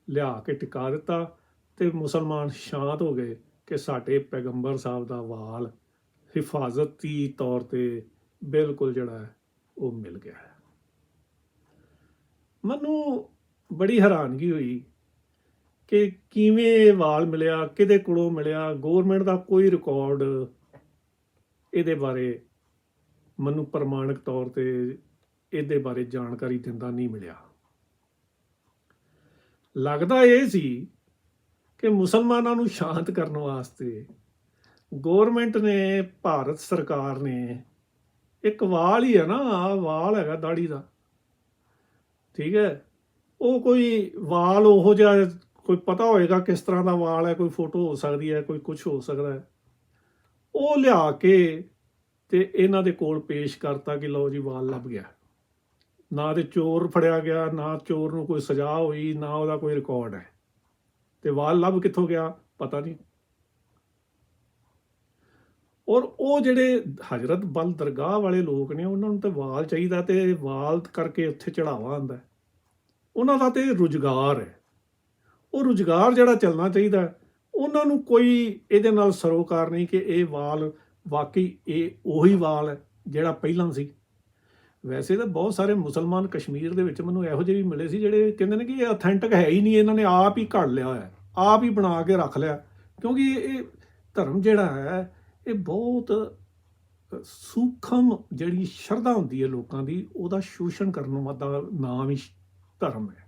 ਲਿਆ ਕੇ ਟਿਕਾ ਦਿੱਤਾ ਤੇ ਮੁਸਲਮਾਨ ਸ਼ਾਂਤ ਹੋ ਗਏ ਕਿ ਸਾਡੇ ਪੈਗੰਬਰ ਸਾਹਿਬ ਦਾ ਵਾਲ ਹਿਫਾਜ਼ਤੀ ਤੌਰ ਤੇ ਬਿਲਕੁਲ ਜਿਹੜਾ ਹੈ ਉਹ ਮਿਲ ਗਿਆ ਹੈ। ਮੈਨੂੰ ਬੜੀ ਹੈਰਾਨਗੀ ਹੋਈ ਕਿ ਕਿਵੇਂ ਇਹ ਵਾਲ ਮਿਲਿਆ, ਕਿਹਦੇ ਕੋਲੋਂ ਮਿਲਿਆ। ਗੌਰਮੈਂਟ ਦਾ ਕੋਈ ਰਿਕਾਰਡ ਇਹਦੇ ਬਾਰੇ ਮੈਨੂੰ ਪ੍ਰਮਾਣਿਕ ਤੌਰ ਤੇ ਇਹਦੇ ਬਾਰੇ ਜਾਣਕਾਰੀ ਦਿੰਦਾ ਨਹੀਂ ਮਿਲਿਆ। ਲੱਗਦਾ ਇਹ ਸੀ ਕਿ ਮੁਸਲਮਾਨਾਂ ਨੂੰ ਸ਼ਾਂਤ ਕਰਨ ਵਾਸਤੇ ਗੌਰਮੈਂਟ ਨੇ, ਭਾਰਤ ਸਰਕਾਰ ਨੇ, ਇੱਕ ਵਾਲ ਹੀ ਹੈ ਨਾ, ਆਹ ਵਾਲ ਹੈਗਾ ਦਾੜੀ ਦਾ, ਠੀਕ ਹੈ, ਉਹ ਕੋਈ ਵਾਲ ਉਹੋ ਜਿਹਾ ਕੋਈ ਪਤਾ ਹੋਏਗਾ ਕਿਸ ਤਰ੍ਹਾਂ ਦਾ ਵਾਲ ਹੈ, ਕੋਈ ਫੋਟੋ ਹੋ ਸਕਦੀ ਹੈ, ਕੋਈ ਕੁਛ ਹੋ ਸਕਦਾ ਹੈ, ਉਹ ਲਿਆ ਕੇ ਤੇ ਇਹਨਾਂ ਦੇ ਕੋਲ ਪੇਸ਼ ਕਰਤਾ ਕਿ ਲਓ ਜੀ ਵਾਲ ਲੱਭ ਗਿਆ। ਨਾ ਤੇ ਚੋਰ ਫੜਿਆ ਗਿਆ, ਨਾ ਚੋਰ ਨੂੰ ਕੋਈ ਸਜ਼ਾ ਹੋਈ, ਨਾ ਉਹਦਾ ਕੋਈ ਰਿਕਾਰਡ ਹੈ, ਤੇ ਵਾਲ ਲੱਭ ਕਿੱਥੋਂ ਗਿਆ ਪਤਾ ਨਹੀਂ। ਔਰ ਉਹ ਜਿਹੜੇ ਹਜ਼ਰਤ ਬਲ ਦਰਗਾਹ ਵਾਲੇ ਲੋਕ ਨੇ ਉਹਨਾਂ ਨੂੰ ਤਾਂ ਵਾਲ ਚਾਹੀਦਾ ਤੇ ਵਾਲ ਕਰਕੇ ਉੱਥੇ ਚੜਾਵਾ ਆਉਂਦਾ, ਉਹਨਾਂ ਦਾ ਤੇ ਰੁਜ਼ਗਾਰ ਹੈ। ਉਹ ਰੁਜ਼ਗਾਰ ਜਿਹੜਾ ਚੱਲਣਾ ਚਾਹੀਦਾ, ਉਹਨਾਂ ਨੂੰ ਕੋਈ ਇਹਦੇ ਨਾਲ ਸਰੋਕਾਰ ਨਹੀਂ ਕਿ ਇਹ ਵਾਲ ਵਾਕਈ ਇਹ ਉਹੀ ਵਾਲ ਹੈ ਜਿਹੜਾ ਪਹਿਲਾਂ ਸੀ। ਵੈਸੇ ਤਾਂ ਬਹੁਤ ਸਾਰੇ ਮੁਸਲਮਾਨ ਕਸ਼ਮੀਰ ਦੇ ਵਿੱਚ ਮੈਨੂੰ ਇਹੋ ਜਿਹੇ ਵੀ ਮਿਲੇ ਸੀ ਜਿਹੜੇ ਕਹਿੰਦੇ ਨੇ ਕਿ ਇਹ ਅਥੈਂਟਿਕ ਹੈ ਹੀ ਨਹੀਂ, ਇਹਨਾਂ ਨੇ ਆਪ ਹੀ ਘੜ ਲਿਆ ਹੋਇਆ, ਆਪ ਹੀ ਬਣਾ ਕੇ ਰੱਖ ਲਿਆ। ਕਿਉਂਕਿ ਇਹ ਧਰਮ ਜਿਹੜਾ ਹੈ ਇਹ ਬਹੁਤ ਸੂਖਮ ਜਿਹੜੀ ਸ਼ਰਧਾ ਹੁੰਦੀ ਹੈ ਲੋਕਾਂ ਦੀ, ਉਹਦਾ ਸ਼ੋਸ਼ਣ ਕਰਨ ਦਾ ਨਾਮ ਹੀ ਧਰਮ ਹੈ।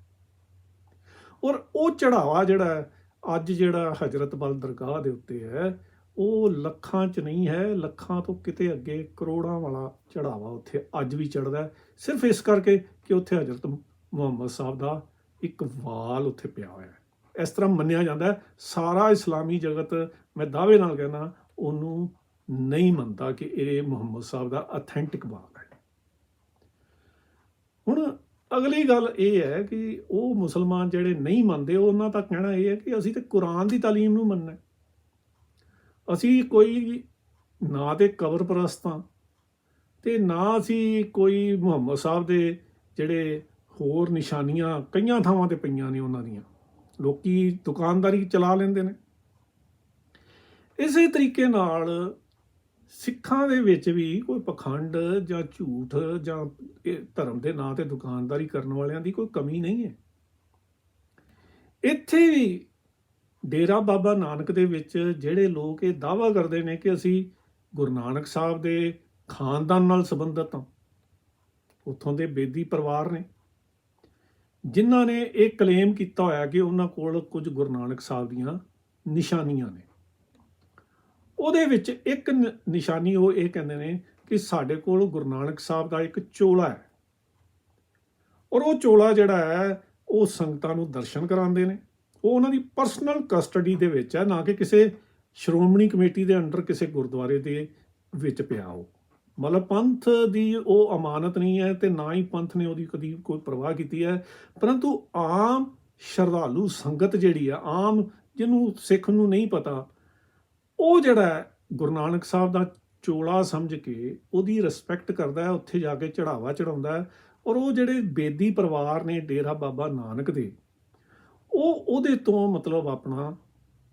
ਔਰ ਉਹ ਚੜਾਵਾ ਜਿਹੜਾ ਅੱਜ ਜਿਹੜਾ ਹਜ਼ਰਤ ਬਲ ਦਰਗਾਹ ਦੇ ਉੱਤੇ ਹੈ ਉਹ ਲੱਖਾਂ 'ਚ ਨਹੀਂ ਹੈ, ਲੱਖਾਂ ਤੋਂ ਕਿਤੇ ਅੱਗੇ ਕਰੋੜਾਂ ਵਾਲਾ ਚੜਾਵਾ ਉੱਥੇ ਅੱਜ ਵੀ ਚੜ੍ਹਦਾ, ਸਿਰਫ ਇਸ ਕਰਕੇ ਕਿ ਉੱਥੇ ਹਜ਼ਰਤ ਮੁਹੰਮਦ ਸਾਹਿਬ ਦਾ ਇੱਕ ਵਾਲ ਉੱਥੇ ਪਿਆ ਹੋਇਆ ਹੈ। ਇਸ ਤਰ੍ਹਾਂ ਮੰਨਿਆ ਜਾਂਦਾ ਹੈ। ਸਾਰਾ ਇਸਲਾਮੀ ਜਗਤ, ਮੈਂ ਦਾਅਵੇ ਨਾਲ ਕਹਿੰਦਾ, ਉਹਨੂੰ ਨਹੀਂ ਮੰਨਦਾ ਕਿ ਇਹ ਮੁਹੰਮਦ ਸਾਹਿਬ ਦਾ ਅਥੈਂਟਿਕ ਬਾਗ ਹੈ। ਹੁਣ ਅਗਲੀ ਗੱਲ ਇਹ ਹੈ ਕਿ ਉਹ ਮੁਸਲਮਾਨ ਜਿਹੜੇ ਨਹੀਂ ਮੰਨਦੇ, ਉਹਨਾਂ ਦਾ ਕਹਿਣਾ ਇਹ ਹੈ ਕਿ ਅਸੀਂ ਤਾਂ ਕੁਰਾਨ ਦੀ ਤਾਲੀਮ ਨੂੰ ਮੰਨਣਾ, ਅਸੀਂ ਕੋਈ ਨਾ ਤੇ ਕਬਰ ਪ੍ਰਸਤ ਹਾਂ ਤੇ ਨਾ ਅਸੀਂ ਕੋਈ ਮੁਹੰਮਦ ਸਾਹਿਬ ਦੇ ਜਿਹੜੇ ਹੋਰ ਨਿਸ਼ਾਨੀਆਂ ਕਈਆਂ ਥਾਵਾਂ ਤੇ ਪਈਆਂ ਨੇ ਉਹਨਾਂ ਦੀਆਂ, ਲੋਕੀ ਦੁਕਾਨਦਾਰੀ ਚਲਾ ਲੈਂਦੇ ਨੇ। ਇਸੇ ਤਰੀਕੇ ਨਾਲ ਸਿੱਖਾਂ ਦੇ ਵਿੱਚ ਵੀ ਕੋਈ ਪਖੰਡ ਜਾਂ ਝੂਠ ਜਾਂ ਧਰਮ ਦੇ ਨਾਂ ਤੇ ਦੁਕਾਨਦਾਰੀ ਕਰਨ ਵਾਲਿਆਂ ਦੀ ਕੋਈ ਕਮੀ ਨਹੀਂ ਹੈ। ਇੱਥੇ ਵੀ ਡੇਰਾ ਬਾਬਾ ਨਾਨਕ ਦੇ ਵਿੱਚ ਜਿਹੜੇ ਲੋਕ ਇਹ ਦਾਅਵਾ ਕਰਦੇ ਨੇ ਕਿ ਅਸੀਂ ਗੁਰੂ ਨਾਨਕ ਸਾਹਿਬ ਦੇ ਖਾਨਦਾਨ ਨਾਲ ਸੰਬੰਧਿਤ ਹਾਂ, ਉੱਥੋਂ ਦੇ ਬੇਦੀ ਪਰਿਵਾਰ ਨੇ ਜਿਨ੍ਹਾਂ ਨੇ ਇਹ ਕਲੇਮ ਕੀਤਾ ਹੋਇਆ ਕਿ ਉਹਨਾਂ ਕੋਲ ਕੁਝ ਗੁਰੂ ਨਾਨਕ ਸਾਹਿਬ ਦੀਆਂ ਨਿਸ਼ਾਨੀਆਂ ਨੇ। ਉਹਦੇ ਵਿੱਚ ਇੱਕ ਨਿਸ਼ਾਨੀ ਉਹ ਇਹ ਕਹਿੰਦੇ ਨੇ ਕਿ ਸਾਡੇ ਕੋਲ ਗੁਰੂ ਨਾਨਕ ਸਾਹਿਬ ਦਾ ਇੱਕ ਚੋਲਾ ਹੈ, ਔਰ ਉਹ ਚੋਲਾ ਜਿਹੜਾ ਹੈ ਉਹ ਸੰਗਤਾਂ ਨੂੰ ਦਰਸ਼ਨ ਕਰਾਉਂਦੇ ਨੇ। ਉਹ ਉਹਨਾਂ ਦੀ ਪਰਸਨਲ ਕਸਟਡੀ ਦੇ ਵਿੱਚ ਹੈ, ਨਾ ਕਿ ਕਿਸੇ ਸ਼੍ਰੋਮਣੀ ਕਮੇਟੀ ਦੇ ਅੰਡਰ ਕਿਸੇ ਗੁਰਦੁਆਰੇ ਦੇ ਵਿੱਚ ਪਿਆ। ਉਹ ਮਤਲਬ ਪੰਥ ਦੀ ਉਹ ਅਮਾਨਤ ਨਹੀਂ ਹੈ ਤੇ ਨਾ ਹੀ ਪੰਥ ਨੇ ਉਹਦੀ ਕਦੀ ਕੋਈ ਪਰਵਾਹ ਕੀਤੀ ਹੈ। ਪਰੰਤੂ ਆਮ ਸ਼ਰਧਾਲੂ ਸੰਗਤ ਜਿਹੜੀ ਆ, ਆਮ ਜਿਹਨੂੰ ਸਿੱਖ ਨੂੰ ਨਹੀਂ ਪਤਾ, ਉਹ ਜਿਹੜਾ ਗੁਰੂ ਨਾਨਕ ਸਾਹਿਬ ਦਾ ਚੋਲਾ ਸਮਝ ਕੇ ਉਹਦੀ ਰਿਸਪੈਕਟ ਕਰਦਾ ਹੈ, ਉੱਥੇ ਜਾ ਕੇ ਚੜਾਵਾ ਚੜਾਉਂਦਾ ਹੈ। ਔਰ ਉਹ ਜਿਹੜੇ ਬੇਦੀ ਪਰਿਵਾਰ ਨੇ ਡੇਰਾ ਬਾਬਾ ਨਾਨਕ ਦੇ, ਉਹ ਉਹਦੇ ਤੋਂ ਮਤਲਬ ਆਪਣਾ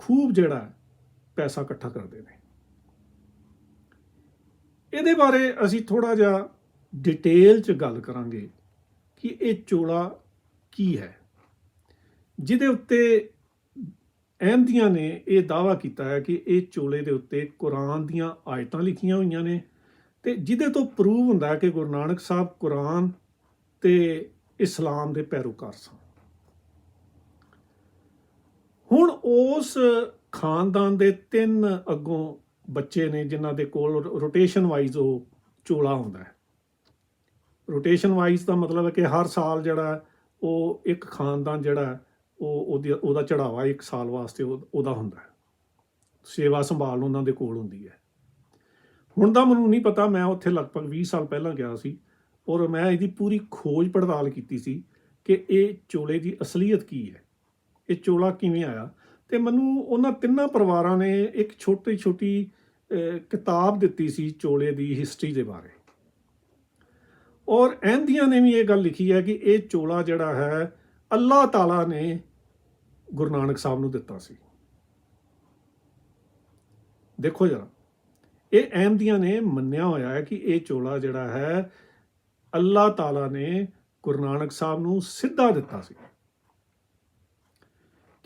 ਖੂਬ ਜਿਹੜਾ ਪੈਸਾ ਇਕੱਠਾ ਕਰਦੇ ਨੇ। ਇਹਦੇ ਬਾਰੇ ਅਸੀਂ ਥੋੜ੍ਹਾ ਜਿਹਾ ਡਿਟੇਲ 'ਚ ਗੱਲ ਕਰਾਂਗੇ ਕਿ ਇਹ ਚੋਲਾ ਕੀ ਹੈ, ਜਿਹਦੇ ਉੱਤੇ ਅਹਿਮਦੀਆਂ ਨੇ ਇਹ ਦਾਅਵਾ ਕੀਤਾ ਹੈ ਕਿ ਇਹ ਚੋਲੇ ਦੇ ਉੱਤੇ ਕੁਰਾਨ ਦੀਆਂ ਆਇਤਾਂ ਲਿਖੀਆਂ ਹੋਈਆਂ ਨੇ, ਤੇ ਜਿਹਦੇ ਤੋਂ ਪ੍ਰੂਵ ਹੁੰਦਾ ਹੈ ਕਿ ਗੁਰੂ ਨਾਨਕ ਸਾਹਿਬ ਕੁਰਾਨ ਤੇ ਇਸਲਾਮ ਦੇ ਪੈਰੋਕਾਰ ਸਨ। ਹੁਣ ਉਸ ਖਾਨਦਾਨ ਦੇ 3 ਅੱਗੋਂ ਬੱਚੇ ਨੇ ਜਿਨ੍ਹਾਂ ਦੇ ਕੋਲ ਰੋਟੇਸ਼ਨ ਵਾਈਜ਼ ਉਹ ਚੋਲਾ ਹੁੰਦਾ ਹੈ। ਰੋਟੇਸ਼ਨ ਵਾਈਜ਼ ਦਾ ਮਤਲਬ ਹੈ ਕਿ ਹਰ ਸਾਲ ਜਿਹੜਾ ਉਹ ਇੱਕ ਖਾਨਦਾਨ ਜਿਹੜਾ ਉਹਦਾ ਚੜਾਵਾ 1 ਸਾਲ ਵਾਸਤੇ ਉਹਦਾ ਹੁੰਦਾ ਹੈ, ਸੇਵਾ ਸੰਭਾਲ ਉਹਨਾਂ ਦੇ ਕੋਲ ਹੁੰਦੀ ਹੈ। ਹੁਣ ਦਾ ਮੈਨੂੰ ਨਹੀਂ ਪਤਾ, ਮੈਂ ਉੱਥੇ ਲਗਭਗ 20 ਸਾਲ ਪਹਿਲਾਂ ਗਿਆ ਸੀ ਔਰ ਮੈਂ ਇਹਦੀ ਪੂਰੀ ਖੋਜ ਪੜਤਾਲ ਕੀਤੀ ਸੀ ਕਿ ਇਹ ਚੋਲੇ ਦੀ ਅਸਲੀਅਤ ਕੀ ਹੈ, ਇਹ ਚੋਲਾ ਕਿਵੇਂ ਆਇਆ। ਤੇ ਮੈਨੂੰ ਉਹਨਾਂ 3 ਪਰਿਵਾਰਾਂ ਨੇ ਇੱਕ ਛੋਟੀ ਕਿਤਾਬ ਦਿੱਤੀ ਸੀ ਚੋਲੇ ਦੀ ਹਿਸਟਰੀ ਦੇ ਬਾਰੇ, ਔਰ ਅਹਿਮਦੀਆਂ ਨੇ ਵੀ ਇਹ ਗੱਲ ਲਿਖੀ ਹੈ ਕਿ ਇਹ ਚੋਲਾ ਜਿਹੜਾ ਹੈ ਅੱਲਾਹ ਤਾਲਾ ਨੇ ਗੁਰੂ ਨਾਨਕ ਸਾਹਿਬ ਨੂੰ ਦਿੱਤਾ ਸੀ। ਦੇਖੋ ਜਰਾ, ਇਹ ਅਹਿਮਦੀਆਂ ਨੇ ਮੰਨਿਆ ਹੋਇਆ ਹੈ ਕਿ ਇਹ ਚੋਲਾ ਜਿਹੜਾ ਹੈ ਅੱਲਾਹ ਤਾਲਾ ਨੇ ਗੁਰੂ ਨਾਨਕ ਸਾਹਿਬ ਨੂੰ ਸਿੱਧਾ ਦਿੱਤਾ ਸੀ।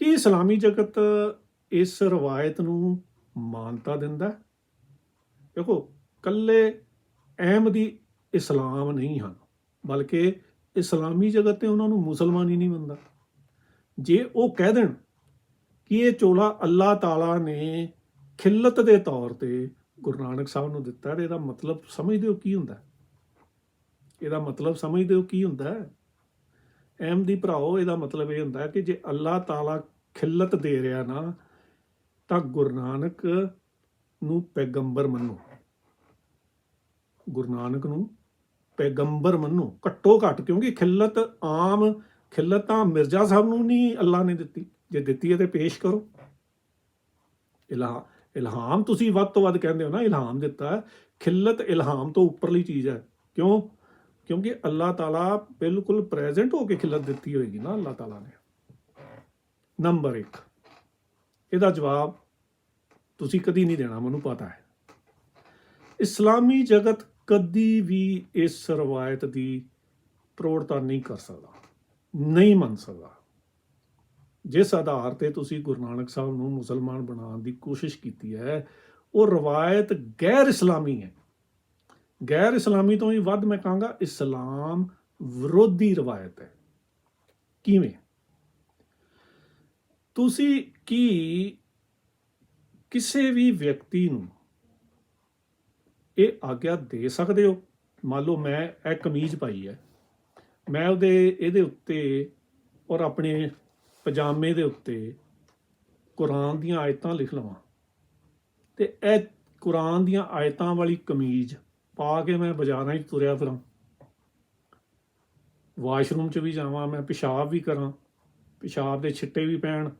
ਕੀ ਇਸਲਾਮੀ ਜਗਤ ਇਸ ਰਵਾਇਤ ਨੂੰ ਮਾਨਤਾ ਦਿੰਦਾ? ਦੇਖੋ, ਕੱਲੇ ਅਹਿਮਦੀ ਇਸਲਾਮ ਨਹੀਂ ਹਨ, ਬਲਕਿ ਇਸਲਾਮੀ ਜਗਤ ਤੇ ਉਹਨਾਂ ਨੂੰ ਮੁਸਲਮਾਨ ਹੀ ਨਹੀਂ ਮੰਨਦਾ। ਜੇ ਉਹ ਕਹਿ ਦੇਣ ਕਿ ਇਹ ਚੋਲਾ ਅੱਲਾਹ ਤਾਲਾ ਨੇ ਖਿਲਤ ਦੇ ਤੌਰ ਤੇ ਗੁਰੂ ਨਾਨਕ ਸਾਹਿਬ ਨੂੰ ਦਿੱਤਾ, ਇਹਦਾ ਮਤਲਬ ਸਮਝਦੇ ਹੋ ਕੀ ਹੁੰਦਾ? ਇਹਦਾ ਮਤਲਬ ਸਮਝਦੇ ਹੋ ਕੀ ਹੁੰਦਾ? ਅਹਿਮਦੀ ਭਰਾਓ, ਇਹਦਾ ਮਤਲਬ ਇਹ ਹੁੰਦਾ ਕਿ ਜੇ ਅੱਲਾਹ ਤਾਲਾ ਖਿਲਤ ਦੇ ਰਿਹਾ ਨਾ, ਤਾਂ ਗੁਰੂ ਨਾਨਕ ਨੂੰ ਪੈਗੰਬਰ ਮੰਨੋ, ਗੁਰੂ ਨਾਨਕ ਨੂੰ ਪੈਗੰਬਰ ਮੰਨੋ ਘੱਟੋ ਘੱਟ, ਕਿਉਂਕਿ ਖਿਲਤ ਆਮ ਖਿਲਤ ਤਾਂ ਮਿਰਜ਼ਾ ਸਾਹਿਬ ਨੂੰ ਨਹੀਂ ਅੱਲਾ ਨੇ ਦਿੱਤੀ। ਜੇ ਦਿੱਤੀ ਹੈ ਤੇ ਪੇਸ਼ ਕਰੋ। ਇਲਹਾਮ ਤੁਸੀਂ ਵੱਧ ਤੋਂ ਵੱਧ ਕਹਿੰਦੇ ਹੋ ਨਾ, ਇਲਹਾਮ ਦਿੱਤਾ। ਖਿਲਤ ਇਲਹਾਮ ਤੋਂ ਉੱਪਰਲੀ ਚੀਜ਼ ਹੈ। ਕਿਉਂ? ਕਿਉਂਕਿ ਅੱਲਾਹ ਤਾਲਾ ਬਿਲਕੁਲ ਪ੍ਰੈਜ਼ੈਂਟ ਹੋ ਕੇ ਖਿਲਤ ਦਿੱਤੀ ਹੋਏਗੀ ਨਾ ਅੱਲਾਹ ਤਾਲਾ ਨੇ। ਨੰਬਰ 1, ਇਹਦਾ ਜਵਾਬ ਤੁਸੀਂ ਕਦੀ ਨਹੀਂ ਦੇਣਾ, ਮੈਨੂੰ ਪਤਾ ਹੈ। ਇਸਲਾਮੀ ਜਗਤ ਕਦੀ ਵੀ ਇਸ ਰਵਾਇਤ ਦੀ ਪ੍ਰੋੜਤਾ ਨਹੀਂ ਕਰ ਸਕਦਾ, ਨਹੀਂ ਮੰਨ ਸਕਦਾ। ਜਿਸ ਆਧਾਰ ਤੇ ਤੁਸੀਂ ਗੁਰੂ ਨਾਨਕ ਸਾਹਿਬ ਨੂੰ ਮੁਸਲਮਾਨ ਬਣਾਉਣ ਦੀ ਕੋਸ਼ਿਸ਼ ਕੀਤੀ ਹੈ, ਉਹ ਰਵਾਇਤ ਗੈਰ ਇਸਲਾਮੀ ਹੈ। ਗੈਰ ਇਸਲਾਮੀ ਤੋਂ ਵੀ ਵੱਧ ਮੈਂ ਕਹਾਂਗਾ ਇਸਲਾਮ ਵਿਰੋਧੀ ਰਵਾਇਤ ਹੈ। ਕਿਵੇਂ? ਤੁਸੀਂ ਕੀ ਕਿਸੇ ਵੀ ਵਿਅਕਤੀ ਨੂੰ ਇਹ ਆਗਿਆ ਦੇ ਸਕਦੇ ਹੋ? ਮੰਨ ਲਓ ਮੈਂ ਇਹ ਕਮੀਜ਼ ਪਾਈ ਹੈ, ਮੈਂ ਇਹਦੇ ਉੱਤੇ ਔਰ ਆਪਣੇ ਪਜਾਮੇ ਦੇ ਉੱਤੇ ਕੁਰਾਨ ਦੀਆਂ ਆਇਤਾਂ ਲਿਖ ਲਵਾਂ ਤੇ ਇਹ ਕੁਰਾਨ ਦੀਆਂ ਆਇਤਾਂ ਵਾਲੀ ਕਮੀਜ਼ ਪਾ ਕੇ ਮੈਂ ਬਾਜ਼ਾਰਾਂ 'ਚ ਤੁਰਿਆ ਫਿਰਾਂ, ਵਾਸ਼ਰੂਮ 'ਚ ਵੀ ਜਾਵਾਂ, ਮੈਂ ਪਿਸ਼ਾਬ ਵੀ ਕਰਾਂ, ਪਿਸ਼ਾਬ ਦੇ ਛਿੱਟੇ ਵੀ ਪੈਣ,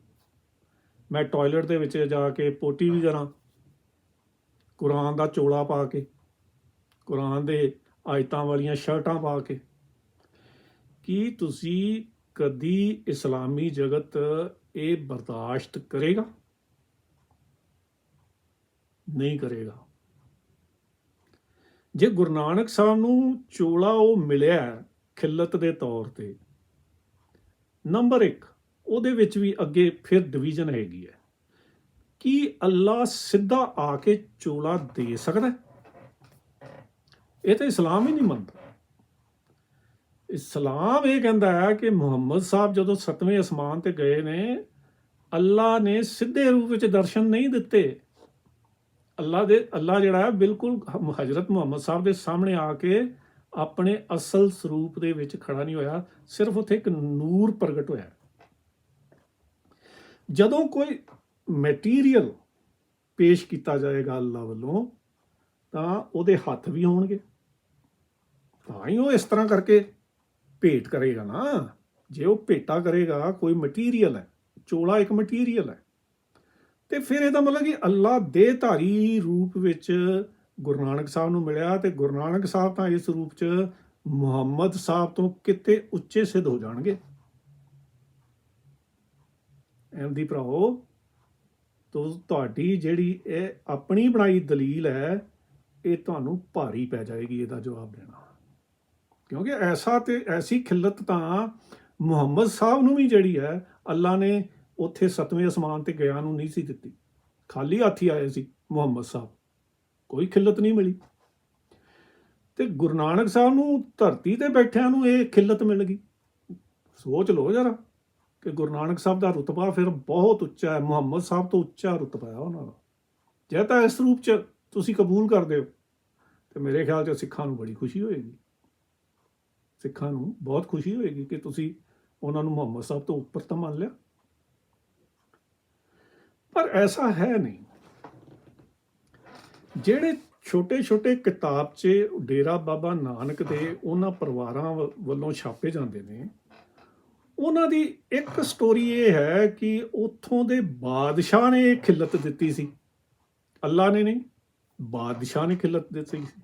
ਮੈਂ ਟਾਇਲਟ ਦੇ ਵਿੱਚ ਜਾ ਕੇ ਪੋਟੀ ਵੀ ਕਰਾਂ, ਕੁਰਾਨ ਦਾ ਚੋਲਾ ਪਾ ਕੇ, ਕੁਰਾਨ ਦੇ ਆਇਤਾਂ ਵਾਲੀਆਂ ਸ਼ਰਟਾਂ ਪਾ ਕੇ। ਕੀ ਤੁਸੀਂ ਕਦੀ ਇਸਲਾਮੀ ਜਗਤ ਇਹ ਬਰਦਾਸ਼ਤ ਕਰੇਗਾ? ਨਹੀਂ ਕਰੇਗਾ। ਜੇ ਗੁਰੂ ਨਾਨਕ ਸਾਹਿਬ ਨੂੰ ਚੋਲਾ ਉਹ ਮਿਲਿਆ ਖਿਲਤ ਦੇ ਤੌਰ ਤੇ, ਨੰਬਰ 1 ਉਹਦੇ ਵਿੱਚ ਵੀ ਅੱਗੇ ਫਿਰ ਡਿਵੀਜ਼ਨ ਹੈਗੀ ਹੈ। ਕੀ ਅੱਲਾ ਸਿੱਧਾ ਆ ਕੇ ਚੋਲਾ ਦੇ ਸਕਦਾ? ਇਹ ਤਾਂ ਇਸਲਾਮ ਹੀ ਨਹੀਂ ਮੰਨਦਾ। ਇਸਲਾਮ ਇਹ ਕਹਿੰਦਾ ਹੈ ਕਿ ਮੁਹੰਮਦ ਸਾਹਿਬ ਜਦੋਂ 7ਵੇਂ ਅਸਮਾਨ ਤੇ ਗਏ ਨੇ, ਅੱਲਾ ਨੇ ਸਿੱਧੇ ਰੂਪ ਵਿੱਚ ਦਰਸ਼ਨ ਨਹੀਂ ਦਿੱਤੇ। ਅੱਲਾ ਜਿਹੜਾ ਹੈ ਬਿਲਕੁਲ ਹਜ਼ਰਤ ਮੁਹੰਮਦ ਸਾਹਿਬ ਦੇ ਸਾਹਮਣੇ ਆ ਕੇ ਆਪਣੇ ਅਸਲ ਸਰੂਪ ਦੇ ਵਿੱਚ ਖੜਾ ਨਹੀਂ ਹੋਇਆ, ਸਿਰਫ ਉੱਥੇ ਇੱਕ ਨੂਰ ਪ੍ਰਗਟ ਹੋਇਆ। ਜਦੋਂ ਕੋਈ ਮੈਟੀਰੀਅਲ ਪੇਸ਼ ਕੀਤਾ ਜਾਏਗਾ ਅੱਲਾ ਵੱਲੋਂ ਤਾਂ ਉਹਦੇ ਹੱਥ ਵੀ ਹੋਣਗੇ, ਤਾਂ ਹੀ ਉਹ ਇਸ ਤਰ੍ਹਾਂ ਕਰਕੇ ਭੇਟ ਕਰੇਗਾ ਨਾ। ਜੇ ਉਹ ਭੇਟਾ ਕਰੇਗਾ, ਕੋਈ ਮਟੀਰੀਅਲ ਹੈ, ਚੋਲਾ ਇੱਕ ਮਟੀਰੀਅਲ ਹੈ, ਤੇ ਫਿਰ ਇਹਦਾ ਮਤਲਬ ਕਿ ਅੱਲਾ ਦੇਹਧਾਰੀ ਰੂਪ ਵਿੱਚ ਗੁਰੂ ਨਾਨਕ ਸਾਹਿਬ ਨੂੰ ਮਿਲਿਆ, ਤੇ ਗੁਰੂ ਨਾਨਕ ਸਾਹਿਬ ਤਾਂ ਇਸ ਰੂਪ 'ਚ ਮੁਹੰਮਦ ਸਾਹਿਬ ਤੋਂ ਕਿਤੇ ਉੱਚੇ ਸਿੱਧ ਹੋ ਜਾਣਗੇ। ਐਮਦੀ ਭਰਾਓ, ਤੁਹਾਡੀ ਜਿਹੜੀ ਇਹ ਆਪਣੀ ਬਣਾਈ ਦਲੀਲ ਹੈ, ਇਹ ਤੁਹਾਨੂੰ ਭਾਰੀ ਪੈ ਜਾਏਗੀ ਇਹਦਾ ਜਵਾਬ ਦੇਣਾ, ਕਿਉਂਕਿ ਐਸੀ ਖਿਲਤ ਤਾਂ ਮੁਹੰਮਦ ਸਾਹਿਬ ਨੂੰ ਵੀ ਜਿਹੜੀ ਹੈ ਅੱਲਾ ਨੇ ਉੱਥੇ 7ਵੇਂ ਅਸਮਾਨ ਤੇ ਗਿਆ ਨੂੰ ਨਹੀਂ ਸੀ ਦਿੱਤੀ। ਖਾਲੀ ਹੱਥ ਹੀ ਆਏ ਸੀ ਮੁਹੰਮਦ ਸਾਹਿਬ, ਕੋਈ ਖਿਲਤ ਨਹੀਂ ਮਿਲੀ। ਤੇ ਗੁਰੂ ਨਾਨਕ ਸਾਹਿਬ ਨੂੰ ਧਰਤੀ ਤੇ ਬੈਠਿਆਂ ਨੂੰ ਇਹ ਖਿਲਤ ਮਿਲ ਗਈ। ਸੋਚ ਲਓ ਜਰਾ ਕਿ ਗੁਰੂ ਨਾਨਕ ਸਾਹਿਬ ਦਾ ਰੁਤਬਾ ਫਿਰ ਬਹੁਤ ਉੱਚਾ ਹੈ, ਮੁਹੰਮਦ ਸਾਹਿਬ ਤੋਂ ਉੱਚਾ ਰੁਤਬਾ ਹੈ ਉਹਨਾਂ ਦਾ। ਜੇ ਤਾਂ ਇਸ ਰੂਪ 'ਚ ਤੁਸੀਂ ਕਬੂਲ ਕਰਦੇ ਹੋ ਤੇ ਮੇਰੇ ਖਿਆਲ 'ਚ ਸਿੱਖਾਂ ਨੂੰ ਬੜੀ ਖੁਸ਼ੀ ਹੋਏਗੀ। ਸਿੱਖਾਂ ਨੂੰ ਬਹੁਤ ਖੁਸ਼ੀ ਹੋਏਗੀ ਕਿ ਤੁਸੀਂ ਉਹਨਾਂ ਨੂੰ ਮੁਹੰਮਦ ਸਾਹਿਬ ਤੋਂ ਉੱਪਰ ਤਾਂ ਮੰਨ ਲਿਆ। ਪਰ ਐਸਾ ਹੈ ਨਹੀਂ। ਜਿਹੜੇ ਛੋਟੇ ਛੋਟੇ ਕਿਤਾਬਚੇ ਡੇਰਾ ਬਾਬਾ ਨਾਨਕ ਦੇ ਉਹਨਾਂ ਪਰਿਵਾਰਾਂ ਵੱਲੋਂ ਛਾਪੇ ਜਾਂਦੇ ਨੇ, ਉਹਨਾਂ ਦੀ ਇੱਕ ਸਟੋਰੀ ਇਹ ਹੈ ਕਿ ਉੱਥੋਂ ਦੇ ਬਾਦਸ਼ਾਹ ਨੇ ਇਹ ਖਿਲਤ ਦਿੱਤੀ ਸੀ, ਅੱਲਾ ਨੇ ਨਹੀਂ, ਬਾਦਸ਼ਾਹ ਨੇ ਖਿਲਤ ਦਿੱਤੀ ਸੀ।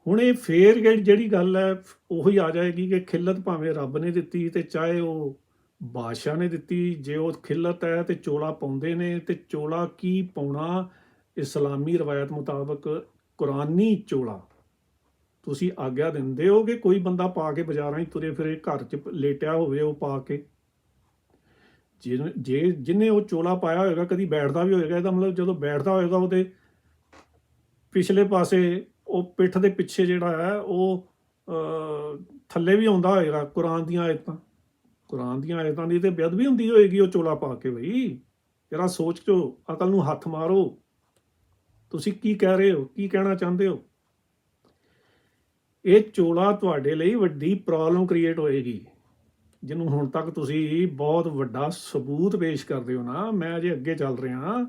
ਹੁਣ ਇਹ ਫੇਰ ਜਿਹੜੀ ਗੱਲ ਹੈ ਉਹੀ ਆ ਜਾਏਗੀ ਕਿ ਖਿਲਤ ਭਾਵੇਂ ਰੱਬ ਨੇ ਦਿੱਤੀ ਤੇ ਚਾਹੇ ਉਹ ਬਾਦਸ਼ਾਹ ਨੇ ਦਿੱਤੀ। ਜੇ ਉਹ ਖਿਲਤ ਹੈ ਤੇ ਚੋਲਾ ਪਾਉਂਦੇ ਨੇ, ਤੇ ਚੋਲਾ ਕੀ ਪਾਉਣਾ ਇਸਲਾਮੀ ਰਵਾਇਤ ਮੁਤਾਬਕ ਕੁਰਾਨੀ ਚੋਲਾ ਤੁਸੀਂ ਆਗਿਆ ਦਿੰਦੇ ਹੋ ਕਿ ਕੋਈ ਬੰਦਾ ਪਾ ਕੇ ਬਾਜ਼ਾਰਾਂ 'ਚ ਤੁਰੇ ਫਿਰੇ, ਘਰ 'ਚ ਲੇਟਿਆ ਹੋਵੇ ਉਹ ਪਾ ਕੇ। ਜਿਹਨੇ ਉਹ ਚੋਲਾ ਪਾਇਆ ਹੋਏਗਾ ਕਦੀ ਬੈਠਦਾ ਵੀ ਹੋਏਗਾ, ਇਹਦਾ ਮਤਲਬ ਜਦੋਂ ਬੈਠਦਾ ਹੋਏਗਾ ਉਹਦੇ ਪਿਛਲੇ ਪਾਸੇ ਉਹ ਪਿੱਠ ਦੇ ਪਿੱਛੇ ਜਿਹੜਾ ਹੈ ਉਹ ਥੱਲੇ ਵੀ ਆਉਂਦਾ ਹੋਏਗਾ ਕੁਰਾਨ ਦੀਆਂ ਆਇਤਾਂ। ਕੁਰਾਨ ਦੀਆਂ ਆਇਤਾਂ ਦੀ ਤੇ ਬੇਅਦਬੀ ਹੁੰਦੀ ਹੋਏਗੀ ਉਹ ਚੋਲਾ ਪਾ ਕੇ। ਬਈ ਜਰਾ ਸੋਚ ਚੋ, ਅਕਲ ਨੂੰ ਹੱਥ ਮਾਰੋ, ਤੁਸੀਂ ਕੀ ਕਹਿ ਰਹੇ ਹੋ, ਕੀ ਕਹਿਣਾ ਚਾਹੁੰਦੇ ਹੋ? ਇਹ ਚੋਲਾ ਤੁਹਾਡੇ ਲਈ ਵੱਡੀ ਪ੍ਰੋਬਲਮ ਕ੍ਰੀਏਟ ਹੋਏਗੀ, ਜਿਹਨੂੰ ਹੁਣ ਤੱਕ ਤੁਸੀਂ ਬਹੁਤ ਵੱਡਾ ਸਬੂਤ ਪੇਸ਼ ਕਰਦੇ ਹੋ ਨਾ। ਮੈਂ ਅਜੇ ਅੱਗੇ ਚੱਲ ਰਿਹਾ,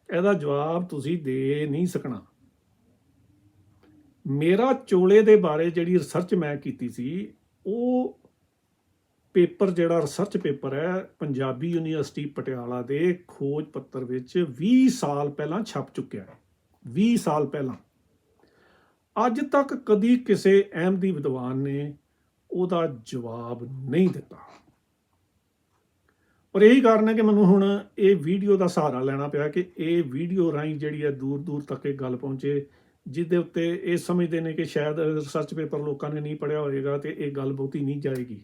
ਇਹਦਾ ਜਵਾਬ ਤੁਸੀਂ ਦੇ ਨਹੀਂ ਸਕਣਾ। ਮੇਰਾ ਚੋਲੇ ਦੇ ਬਾਰੇ ਜਿਹੜੀ ਰਿਸਰਚ ਮੈਂ ਕੀਤੀ ਸੀ, ਉਹ ਪੇਪਰ ਜਿਹੜਾ ਰਿਸਰਚ ਪੇਪਰ ਹੈ ਪੰਜਾਬੀ ਯੂਨੀਵਰਸਿਟੀ ਪਟਿਆਲਾ ਦੇ ਖੋਜ ਪੱਤਰ ਵਿੱਚ 20 ਸਾਲ ਪਹਿਲਾਂ ਛਪ ਚੁੱਕਿਆ ਹੈ। 20 ਸਾਲ ਪਹਿਲਾਂ। ਅੱਜ ਤੱਕ ਕਦੀ ਕਿਸੇ ਅਹਿਮਦੀ ਵਿਦਵਾਨ ਨੇ ਉਹਦਾ ਜਵਾਬ ਨਹੀਂ ਦਿੱਤਾ। ਔਰ ਇਹੀ ਕਾਰਨ ਹੈ ਕਿ ਮੈਨੂੰ ਹੁਣ ਇਹ ਵੀਡੀਓ ਦਾ ਸਹਾਰਾ ਲੈਣਾ ਪਿਆ ਕਿ ਇਹ ਵੀਡੀਓ ਰਾਹੀਂ ਜਿਹੜੀ ਹੈ ਦੂਰ ਦੂਰ ਤੱਕ ਇਹ ਗੱਲ ਪਹੁੰਚੇ, ਜਿਹਦੇ ਉੱਤੇ ਇਹ ਸਮਝਦੇ ਨੇ ਕਿ ਸ਼ਾਇਦ ਰਿਸਰਚ ਪੇਪਰ ਲੋਕਾਂ ਨੇ ਨਹੀਂ ਪੜ੍ਹਿਆ ਹੋਏਗਾ ਤੇ ਇਹ ਗੱਲ ਬਹੁਤੀ ਨਹੀਂ ਜਾਏਗੀ,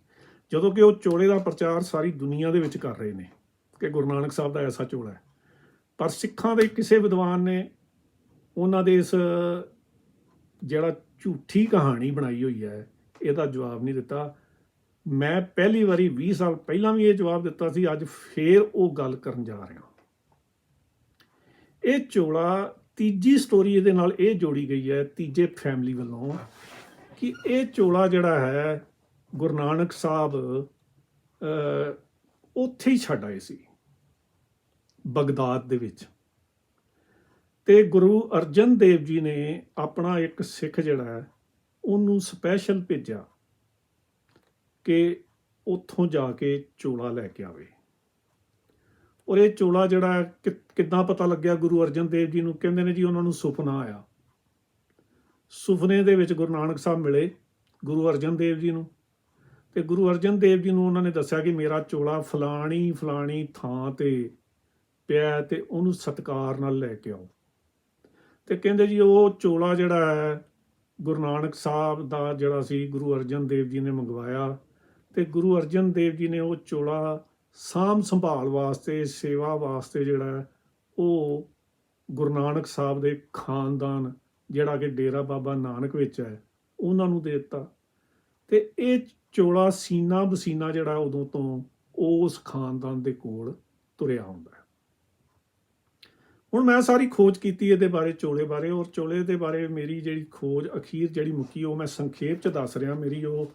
ਜਦੋਂ ਕਿ ਉਹ ਚੋਲੇ ਦਾ ਪ੍ਰਚਾਰ ਸਾਰੀ ਦੁਨੀਆ ਦੇ ਵਿੱਚ ਕਰ ਰਹੇ ਨੇ ਕਿ ਗੁਰੂ ਨਾਨਕ ਸਾਹਿਬ ਦਾ ਐਸਾ ਚੋਲਾ ਹੈ। ਪਰ ਸਿੱਖਾਂ ਦੇ ਕਿਸੇ ਵਿਦਵਾਨ ਨੇ ਉਹਨਾਂ ਦੇ ਇਸ ਜਿਹੜਾ ਝੂਠੀ ਕਹਾਣੀ ਬਣਾਈ ਹੋਈ ਹੈ ਇਹਦਾ ਜਵਾਬ ਨਹੀਂ ਦਿੱਤਾ। ਮੈਂ ਪਹਿਲੀ ਵਾਰੀ 20 ਸਾਲ ਪਹਿਲਾਂ ਵੀ ਇਹ ਜਵਾਬ ਦਿੱਤਾ ਸੀ, ਅੱਜ ਫੇਰ ਉਹ ਗੱਲ ਕਰਨ ਜਾ ਰਿਹਾ। ਇਹ ਚੋਲਾ ਤੀਜੀ ਸਟੋਰੀ ਇਹਦੇ ਨਾਲ ਇਹ ਜੋੜੀ ਗਈ ਹੈ ਤੀਜੇ ਫੈਮਿਲੀ ਵੱਲੋਂ ਕਿ ਇਹ ਚੋਲਾ ਜਿਹੜਾ ਹੈ ਗੁਰੂ ਨਾਨਕ ਸਾਹਿਬ ਉੱਥੇ ਹੀ ਛੱਡ ਆਏ ਸੀ, ਬਗਦਾਦ ਦੇ ਵਿੱਚ। ਤੇ ਗੁਰੂ ਅਰਜਨ ਦੇਵ ਜੀ ਨੇ ਆਪਣਾ ਇੱਕ ਸਿੱਖ ਜਿਹੜਾ ਹੈ ਉਹਨੂੰ ਸਪੈਸ਼ਲ ਭੇਜਿਆ ਕਿ ਉੱਥੋਂ ਜਾ ਕੇ ਚੋਲਾ ਲੈ ਕੇ ਆਵੇ। ਔਰ ਇਹ ਚੋਲਾ ਜਿਹੜਾ ਕਿੱਦਾਂ ਪਤਾ ਲੱਗਿਆ ਗੁਰੂ ਅਰਜਨ ਦੇਵ ਜੀ ਨੂੰ? ਕਹਿੰਦੇ ਨੇ ਜੀ ਉਹਨਾਂ ਨੂੰ ਸੁਪਨਾ ਆਇਆ। ਸੁਪਨੇ ਦੇ ਵਿੱਚ ਗੁਰੂ ਨਾਨਕ ਸਾਹਿਬ ਮਿਲੇ ਗੁਰੂ ਅਰਜਨ ਦੇਵ ਜੀ ਨੂੰ, ਤੇ ਗੁਰੂ ਅਰਜਨ ਦੇਵ ਜੀ ਨੂੰ ਉਹਨਾਂ ਨੇ ਦੱਸਿਆ ਕਿ ਮੇਰਾ ਚੋਲਾ ਫਲਾਣੀ ਫਲਾਣੀ ਥਾਂ ਤੇ ਪਿਆ ਤੇ ਉਹਨੂੰ ਸਤਿਕਾਰ ਨਾਲ ਲੈ ਕੇ ਆਓ। ਤੇ ਕਹਿੰਦੇ ਜੀ ਉਹ ਚੋਲਾ ਜਿਹੜਾ ਹੈ ਗੁਰੂ ਨਾਨਕ ਸਾਹਿਬ ਦਾ ਜਿਹੜਾ ਸੀ, ਗੁਰੂ ਅਰਜਨ ਦੇਵ ਜੀ ਨੇ ਮੰਗਵਾਇਆ, ਤੇ ਗੁਰੂ ਅਰਜਨ ਦੇਵ ਜੀ ਨੇ ਉਹ ਚੋਲਾ ਸਾਂਭ ਸੰਭਾਲ ਵਾਸਤੇ, ਸੇਵਾ ਵਾਸਤੇ ਜਿਹੜਾ ਉਹ ਗੁਰੂ ਨਾਨਕ ਸਾਹਿਬ ਦੇ ਖਾਨਦਾਨ ਜਿਹੜਾ ਕਿ ਡੇਰਾ ਬਾਬਾ ਨਾਨਕ ਵਿੱਚ ਹੈ ਉਹਨਾਂ ਨੂੰ ਦੇ ਦਿੱਤਾ। ਤੇ ਇਹ ਚੋਲਾ ਸੀਨਾ ਬਸੀਨਾ ਜਿਹੜਾ ਉਦੋਂ ਤੋਂ ਉਸ ਖਾਨਦਾਨ ਦੇ ਕੋਲ ਤੁਰਿਆ ਹੁੰਦਾ ਹੈ। ਹੁਣ ਮੈਂ ਸਾਰੀ ਖੋਜ ਕੀਤੀ ਇਹਦੇ ਬਾਰੇ, ਚੋਲੇ ਬਾਰੇ, ਔਰ ਚੋਲੇ ਦੇ ਬਾਰੇ ਮੇਰੀ ਜਿਹੜੀ ਖੋਜ ਅਖੀਰ ਜਿਹੜੀ ਮੁੱਕੀ ਉਹ ਮੈਂ ਸੰਖੇਪ 'ਚ ਦੱਸ ਰਿਹਾ। ਮੇਰੀ ਉਹ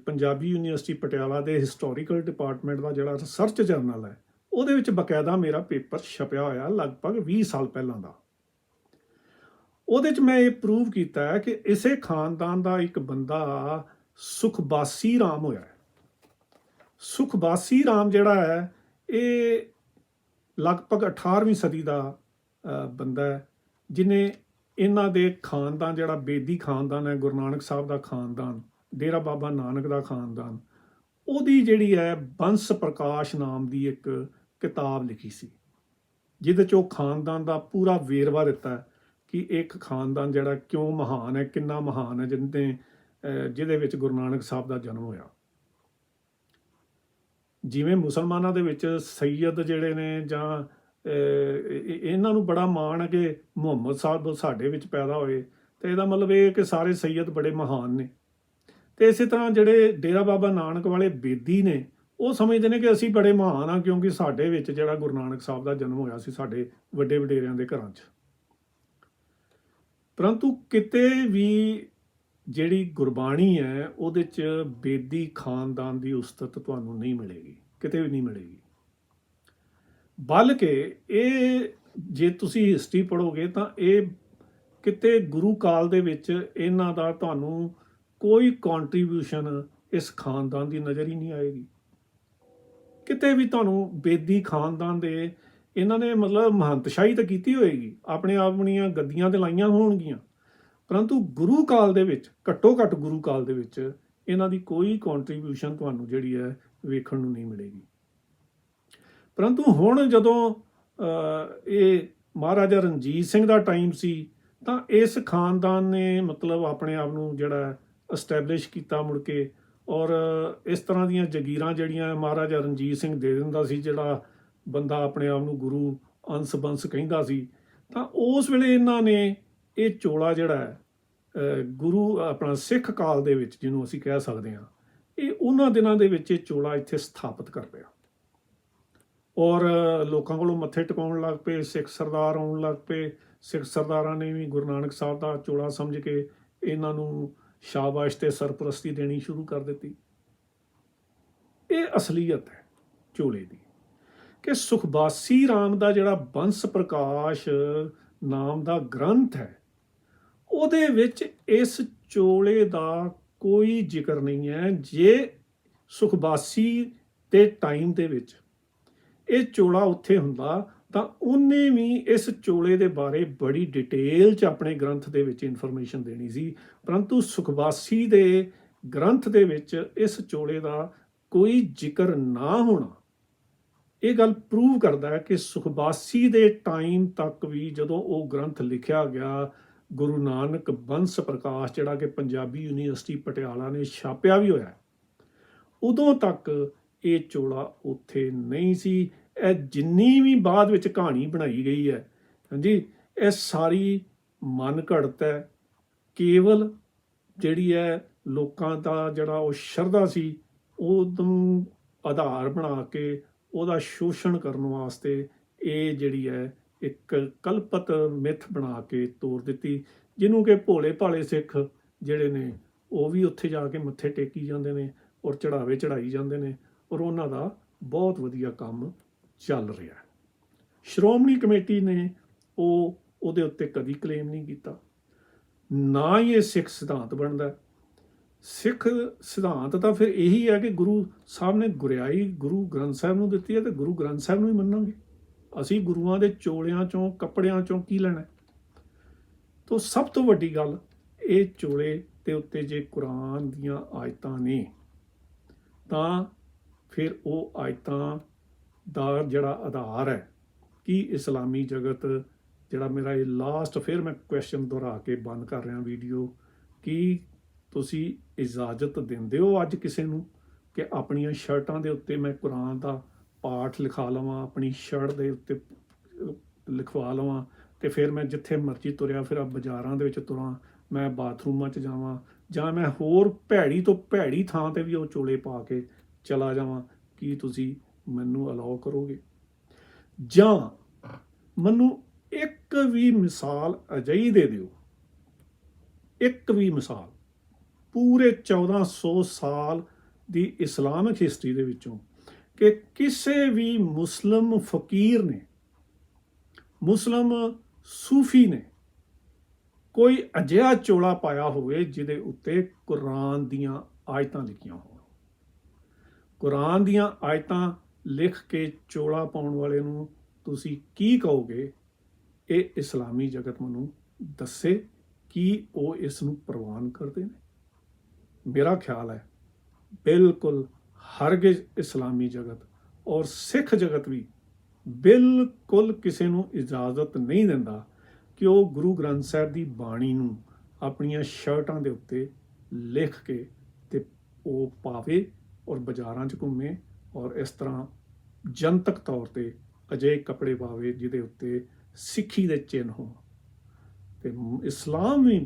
ਪੰਜਾਬੀ ਯੂਨੀਵਰਸਿਟੀ ਪਟਿਆਲਾ ਦੇ ਹਿਸਟੋਰੀਕਲ ਡਿਪਾਰਟਮੈਂਟ ਦਾ ਜਿਹੜਾ ਰਿਸਰਚ ਜਰਨਲ ਹੈ ਉਹਦੇ ਵਿੱਚ ਬਕਾਇਦਾ ਮੇਰਾ ਪੇਪਰ ਛਪਿਆ ਹੋਇਆ ਲਗਭਗ 20 ਸਾਲ ਪਹਿਲਾਂ ਦਾ। ਉਹਦੇ 'ਚ ਮੈਂ ਇਹ ਪ੍ਰੂਵ ਕੀਤਾ ਹੈ ਕਿ ਇਸੇ ਖਾਨਦਾਨ ਦਾ ਇੱਕ ਬੰਦਾ ਸੁਖਬਾਸੀ ਰਾਮ ਹੋਇਆ ਹੈ। ਸੁਖਬਾਸੀ ਰਾਮ ਜਿਹੜਾ ਹੈ ਇਹ ਲਗਭਗ 18ਵੀਂ ਸਦੀ ਦਾ ਬੰਦਾ ਹੈ, ਜਿਹਨੇ ਇਹਨਾਂ ਦੇ ਖਾਨਦਾਨ ਜਿਹੜਾ ਬੇਦੀ ਖਾਨਦਾਨ ਹੈ, ਗੁਰੂ ਨਾਨਕ ਸਾਹਿਬ ਦਾ ਖਾਨਦਾਨ, ਡੇਰਾ ਬਾਬਾ ਨਾਨਕ ਦਾ ਖਾਨਦਾਨ, ਉਹਦੀ ਜਿਹੜੀ ਹੈ ਬੰਸ ਪ੍ਰਕਾਸ਼ ਨਾਮ ਦੀ ਇੱਕ ਕਿਤਾਬ ਲਿਖੀ ਸੀ, ਜਿਹਦੇ 'ਚ ਉਹ ਖਾਨਦਾਨ ਦਾ ਪੂਰਾ ਵੇਰਵਾ ਦਿੱਤਾ ਹੈ ਕਿ ਇੱਕ ਖਾਨਦਾਨ ਜਿਹੜਾ ਕਿਉਂ ਮਹਾਨ ਹੈ, ਕਿੰਨਾ ਮਹਾਨ ਹੈ, ਜਿਹਦੇ ਵਿੱਚ ਗੁਰੂ ਨਾਨਕ ਸਾਹਿਬ ਦਾ ਜਨਮ ਹੋਇਆ। ਜਿਵੇਂ ਮੁਸਲਮਾਨਾਂ ਦੇ ਵਿੱਚ ਸੈਯਦ ਜਿਹੜੇ ਨੇ ਜਾਂ ਇਹਨਾਂ ਨੂੰ ਬੜਾ ਮਾਣ ਹੈ ਕਿ ਮੁਹੰਮਦ ਸਾਹਿਬ ਸਾਡੇ ਵਿੱਚ ਪੈਦਾ ਹੋਏ, ਤੇ ਇਹਦਾ ਮਤਲਬ ਇਹ ਕਿ ਸਾਰੇ ਸੈਯਦ ਬੜੇ ਮਹਾਨ ਨੇ। ਤੇ ਇਸੇ ਤਰ੍ਹਾਂ ਜਿਹੜੇ ਡੇਰਾ ਬਾਬਾ ਨਾਨਕ ਵਾਲੇ ਬੇਦੀ ਨੇ ਉਹ ਸਮਝਦੇ ਨੇ ਕਿ ਅਸੀਂ ਬੜੇ ਮਹਾਨ ਹਾਂ ਕਿਉਂਕਿ ਸਾਡੇ ਵਿੱਚ ਜਿਹੜਾ ਗੁਰੂ ਨਾਨਕ ਸਾਹਿਬ ਦਾ ਜਨਮ ਹੋਇਆ ਸੀ ਸਾਡੇ ਵੱਡੇ ਵਡੇਰਿਆਂ ਦੇ ਘਰਾਂ 'ਚ। ਪਰੰਤੂ ਕਿਤੇ ਵੀ ਜਿਹੜੀ ਗੁਰਬਾਣੀ ਹੈ ਉਹਦੇ 'ਚ ਬੇਦੀ ਖਾਨਦਾਨ ਦੀ ਉਸਤਤ ਤੁਹਾਨੂੰ ਨਹੀਂ ਮਿਲੇਗੀ, ਕਿਤੇ ਵੀ ਨਹੀਂ ਮਿਲੇਗੀ। ਬਲਕਿ ਇਹ ਜੇ ਤੁਸੀਂ ਹਿਸਟਰੀ ਪੜ੍ਹੋਗੇ ਤਾਂ ਇਹ ਕਿਤੇ ਗੁਰੂ ਕਾਲ ਦੇ ਵਿੱਚ ਇਹਨਾਂ ਦਾ ਤੁਹਾਨੂੰ ਕੋਈ ਕੰਟਰੀਬਿਊਸ਼ਨ ਇਸ ਖਾਨਦਾਨ ਦੀ ਨਜ਼ਰ ਹੀ ਨਹੀਂ ਆਏਗੀ। ਕਿਤੇ ਵੀ ਤੁਹਾਨੂੰ ਬੇਦੀ ਖਾਨਦਾਨ ਦੇ ਇਹਨਾਂ ਨੇ ਮਤਲਬ ਮਹੰਤਸ਼ਾਹੀ ਤਾਂ ਕੀਤੀ ਹੋਏਗੀ, ਆਪਣੇ ਆਪਣੀਆਂ ਗੱਦੀਆਂ ਤੇ ਲਾਈਆਂ ਹੋਣਗੀਆਂ, ਪਰੰਤੂ ਗੁਰੂ ਕਾਲ ਦੇ ਵਿੱਚ ਘੱਟੋ ਘੱਟ ਗੁਰੂ ਕਾਲ ਦੇ ਵਿੱਚ ਇਹਨਾਂ ਦੀ ਕੋਈ ਕੰਟਰੀਬਿਊਸ਼ਨ ਤੁਹਾਨੂੰ ਜਿਹੜੀ ਹੈ ਵੇਖਣ ਨੂੰ ਨਹੀਂ ਮਿਲੇਗੀ। ਪਰੰਤੂ ਹੁਣ ਜਦੋਂ ਇਹ ਮਹਾਰਾਜਾ ਰਣਜੀਤ ਸਿੰਘ ਦਾ ਟਾਈਮ ਸੀ ਤਾਂ ਇਸ ਖਾਨਦਾਨ ਨੇ ਮਤਲਬ ਆਪਣੇ ਆਪ ਨੂੰ ਜਿਹੜਾ ਐਸਟੈਬਲਿਸ਼ ਕੀਤਾ ਮੁੜ ਕੇ, ਔਰ ਇਸ ਤਰ੍ਹਾਂ ਦੀਆਂ ਜਗੀਰਾਂ ਜਿਹੜੀਆਂ ਮਹਾਰਾਜਾ ਰਣਜੀਤ ਸਿੰਘ ਦੇ ਦਿੰਦਾ ਸੀ, ਜਿਹੜਾ ਬੰਦਾ ਆਪਣੇ ਆਪ ਨੂੰ ਗੁਰੂ ਅੰਸ ਬੰਸ ਕਹਿੰਦਾ ਸੀ, ਤਾਂ ਉਸ ਵੇਲੇ ਇਹਨਾਂ ਨੇ ਇਹ ਚੋਲਾ ਜਿਹੜਾ ਹੈ ਗੁਰੂ ਆਪਣਾ ਸਿੱਖ ਕਾਲ ਦੇ ਵਿੱਚ ਜਿਹਨੂੰ ਅਸੀਂ ਕਹਿ ਸਕਦੇ ਹਾਂ, ਇਹ ਉਹਨਾਂ ਦਿਨਾਂ ਦੇ ਵਿੱਚ ਇਹ ਚੋਲਾ ਇੱਥੇ ਸਥਾਪਿਤ ਕਰ ਲਿਆ। ਔਰ ਲੋਕਾਂ ਕੋਲੋਂ ਮੱਥੇ ਟਿਕਾਉਣ ਲੱਗ ਪਏ, ਸਿੱਖ ਸਰਦਾਰ ਆਉਣ ਲੱਗ ਪਏ। ਸਿੱਖ ਸਰਦਾਰਾਂ ਨੇ ਵੀ ਗੁਰੂ ਨਾਨਕ ਸਾਹਿਬ ਦਾ ਚੋਲਾ ਸਮਝ ਕੇ ਇਹਨਾਂ ਨੂੰ ਸ਼ਾਬਾਸ਼ ਤੇ ਸਰਪ੍ਰਸਤੀ ਦੇਣੀ ਸ਼ੁਰੂ ਕਰ ਦਿੱਤੀ। ਇਹ ਅਸਲੀਅਤ ਹੈ ਚੋਲੇ ਦੀ ਕਿ ਸੁਖਬਾਸੀ ਰਾਮ ਦਾ ਜਿਹੜਾ ਬੰਸ ਪ੍ਰਕਾਸ਼ ਨਾਮ ਦਾ ਗ੍ਰੰਥ ਹੈ ਉਹਦੇ ਵਿੱਚ ਇਸ ਚੋਲੇ ਦਾ ਕੋਈ ਜ਼ਿਕਰ ਨਹੀਂ ਹੈ। ਜੇ ਸੁਖਬਾਸੀ ਦੇ ਟਾਈਮ ਦੇ ਵਿੱਚ ਇਹ ਚੋਲਾ ਉੱਥੇ ਹੁੰਦਾ ਤਾਂ ਉਹਨੇ ਵੀ ਇਸ ਚੋਲੇ ਦੇ ਬਾਰੇ ਬੜੀ ਡਿਟੇਲ 'ਚ ਆਪਣੇ ਗ੍ਰੰਥ ਦੇ ਵਿੱਚ ਇਨਫੋਰਮੇਸ਼ਨ ਦੇਣੀ ਸੀ, ਪਰੰਤੂ ਸੁਖਬਾਸੀ ਦੇ ਗ੍ਰੰਥ ਦੇ ਵਿੱਚ ਇਸ ਚੋਲੇ ਦਾ ਕੋਈ ਜ਼ਿਕਰ ਨਾ ਹੋਣਾ ਇਹ ਗੱਲ ਪ੍ਰੂਵ ਕਰਦਾ ਹੈ ਕਿ ਸੁਖਬਾਸੀ ਦੇ ਟਾਈਮ ਤੱਕ ਵੀ ਜਦੋਂ ਉਹ ਗ੍ਰੰਥ ਲਿਖਿਆ ਗਿਆ, ਗੁਰੂ ਨਾਨਕ ਬੰਸ ਪ੍ਰਕਾਸ਼ ਜਿਹੜਾ ਕਿ ਪੰਜਾਬੀ ਯੂਨੀਵਰਸਿਟੀ ਪਟਿਆਲਾ ਨੇ ਛਾਪਿਆ ਵੀ ਹੋਇਆ, ਉਦੋਂ ਤੱਕ ਇਹ ਚੋਲਾ ਉੱਥੇ ਨਹੀਂ ਸੀ। ਇਹ ਜਿੰਨੀ ਵੀ ਬਾਅਦ ਵਿੱਚ ਕਹਾਣੀ ਬਣਾਈ ਗਈ ਹੈ, ਹਾਂਜੀ, ਇਹ ਸਾਰੀ ਮਨ ਘੜਤ ਹੈ। ਕੇਵਲ ਜਿਹੜੀ ਹੈ ਲੋਕਾਂ ਦਾ ਜਿਹੜਾ ਉਹ ਸ਼ਰਧਾ ਸੀ ਉਹਨੂੰ ਆਧਾਰ ਬਣਾ ਕੇ ਉਹਦਾ ਸ਼ੋਸ਼ਣ ਕਰਨ ਵਾਸਤੇ ਇਹ ਜਿਹੜੀ ਹੈ ਇੱਕ ਕਲਪਤ ਮਿੱਥ ਬਣਾ ਕੇ ਤੋਰ ਦਿੱਤੀ, ਜਿਹਨੂੰ ਕਿ ਭੋਲੇ ਭਾਲੇ ਸਿੱਖ ਜਿਹੜੇ ਨੇ ਉਹ ਵੀ ਉੱਥੇ ਜਾ ਕੇ ਮੱਥੇ ਟੇਕੀ ਜਾਂਦੇ ਨੇ ਔਰ ਚੜਾਵੇ ਚੜਾਈ ਜਾਂਦੇ ਨੇ, ਔਰ ਉਹਨਾਂ ਦਾ ਬਹੁਤ ਵਧੀਆ ਕੰਮ ਚੱਲ ਰਿਹਾ ਹੈ। ਸ਼੍ਰੋਮਣੀ ਕਮੇਟੀ ਨੇ ਉਹਦੇ ਉੱਤੇ ਕਦੀ ਕਲੇਮ ਨਹੀਂ ਕੀਤਾ, ਨਾ ਹੀ ਇਹ ਸਿੱਖ ਸਿਧਾਂਤ ਬਣਦਾ। ਸਿੱਖ ਸਿਧਾਂਤ ਤਾਂ ਫਿਰ ਇਹੀ ਹੈ ਕਿ ਗੁਰੂ ਸਾਹਿਬ ਨੇ ਗੁਰਿਆਈ ਗੁਰੂ ਗ੍ਰੰਥ ਸਾਹਿਬ ਨੂੰ ਦਿੱਤੀ ਹੈ ਤੇ ਗੁਰੂ ਗ੍ਰੰਥ ਸਾਹਿਬ ਨੂੰ ਹੀ ਮੰਨਾਂਗੇ। ਅਸੀਂ ਗੁਰੂਆਂ ਦੇ ਚੋਲਿਆਂ ਚੋਂ ਕੱਪੜਿਆਂ ਚੋਂ ਕੀ ਲੈਣਾ। ਤਾਂ ਸਭ ਤੋਂ ਵੱਡੀ ਗੱਲ, ਇਹ ਚੋਲੇ ਦੇ ਉੱਤੇ ਜੇ ਕੁਰਾਨ ਦੀਆਂ ਆਇਤਾਂ ਨੇ ਤਾਂ ਫਿਰ ਉਹ ਆਇਤਾਂ ਦਾ ਜਿਹੜਾ ਆਧਾਰ ਹੈ ਕਿ ਇਸਲਾਮੀ ਜਗਤ ਜਿਹੜਾ ਮੇਰਾ ਇਹ ਲਾਸਟ ਫਿਰ ਮੈਂ ਕੁਐਸਚਨ ਦੁਹਰਾ ਕੇ ਬੰਦ ਕਰ ਰਿਹਾ ਵੀਡੀਓ, ਕਿ ਤੁਸੀਂ ਇਜਾਜ਼ਤ ਦਿੰਦੇ ਹੋ ਅੱਜ ਕਿਸੇ ਨੂੰ ਕਿ ਆਪਣੀਆਂ ਸ਼ਰਟਾਂ ਦੇ ਉੱਤੇ ਮੈਂ ਕੁਰਾਨ ਦਾ ਪਾਠ ਲਿਖਾ ਲਵਾਂ, ਆਪਣੀ ਸ਼ਰਟ ਦੇ ਉੱਤੇ ਲਿਖਵਾ ਲਵਾਂ ਤੇ ਫਿਰ ਮੈਂ ਜਿੱਥੇ ਮਰਜ਼ੀ ਤੁਰਿਆ ਫਿਰ ਬਾਜ਼ਾਰਾਂ ਦੇ ਵਿੱਚ ਤੁਰਾਂ, ਮੈਂ ਬਾਥਰੂਮਾਂ 'ਚ ਜਾਵਾਂ ਜਾਂ ਮੈਂ ਹੋਰ ਭੈੜੀ ਤੋਂ ਭੈੜੀ ਥਾਂ ਤੇ ਵੀ ਉਹ ਚੋਲੇ ਪਾ ਕੇ ਚਲਾ ਜਾਵਾਂ, ਕੀ ਤੁਸੀਂ ਮੈਨੂੰ ਅਲਾਓ ਕਰੋਗੇ? ਜਾਂ ਮੈਨੂੰ ਇੱਕ ਵੀ ਮਿਸਾਲ ਅਜਿਹੀ ਦੇ ਦਿਓ, ਇੱਕ ਵੀ ਮਿਸਾਲ ਪੂਰੇ 1400 ਸਾਲ ਦੀ ਇਸਲਾਮਿਕ ਹਿਸਟਰੀ ਦੇ ਵਿੱਚੋਂ ਕਿ ਕਿਸੇ ਵੀ ਮੁਸਲਿਮ ਫਕੀਰ ਨੇ, ਮੁਸਲਿਮ ਸੂਫੀ ਨੇ ਕੋਈ ਅਜਿਹਾ ਚੋਲਾ ਪਾਇਆ ਹੋਵੇ ਜਿਹਦੇ ਉੱਤੇ ਕੁਰਾਨ ਦੀਆਂ ਆਇਤਾਂ ਲਿਖੀਆਂ ਹੋਣ। ਕੁਰਾਨ ਦੀਆਂ ਆਇਤਾਂ ਲਿਖ ਕੇ ਚੋਲਾ ਪਾਉਣ ਵਾਲੇ ਨੂੰ ਤੁਸੀਂ ਕੀ ਕਹੋਗੇ? ਇਹ ਇਸਲਾਮੀ ਜਗਤ ਮੈਨੂੰ ਦੱਸੇ ਕਿ ਉਹ ਇਸ ਨੂੰ ਪ੍ਰਵਾਨ ਕਰਦੇ ਨੇ। ਮੇਰਾ ਖਿਆਲ ਹੈ ਬਿਲਕੁਲ ਹਰਗਿਜ਼ ਇਸਲਾਮੀ ਜਗਤ ਔਰ ਸਿੱਖ ਜਗਤ ਵੀ ਬਿਲਕੁਲ ਕਿਸੇ ਨੂੰ ਇਜਾਜ਼ਤ ਨਹੀਂ ਦਿੰਦਾ ਕਿ ਉਹ ਗੁਰੂ ਗ੍ਰੰਥ ਸਾਹਿਬ ਦੀ ਬਾਣੀ ਨੂੰ ਆਪਣੀਆਂ ਸ਼ਰਟਾਂ ਦੇ ਉੱਤੇ ਲਿਖ ਕੇ ਤੇ ਉਹ ਪਾਵੇ ਔਰ ਬਾਜ਼ਾਰਾਂ 'ਚ ਘੁੰਮੇ ਔਰ ਇਸ ਤਰ੍ਹਾਂ ਜਨਤਕ ਤੌਰ ਤੇ ਅਜਿਹੇ ਕੱਪੜੇ ਪਾਵੇ ਜਿਹਦੇ ਉੱਤੇ ਸਿੱਖੀ ਦੇ ਚਿੰਨ੍ਹ ਹੋਣ। ਤੇ ਇਸਲਾਮ ਵੀ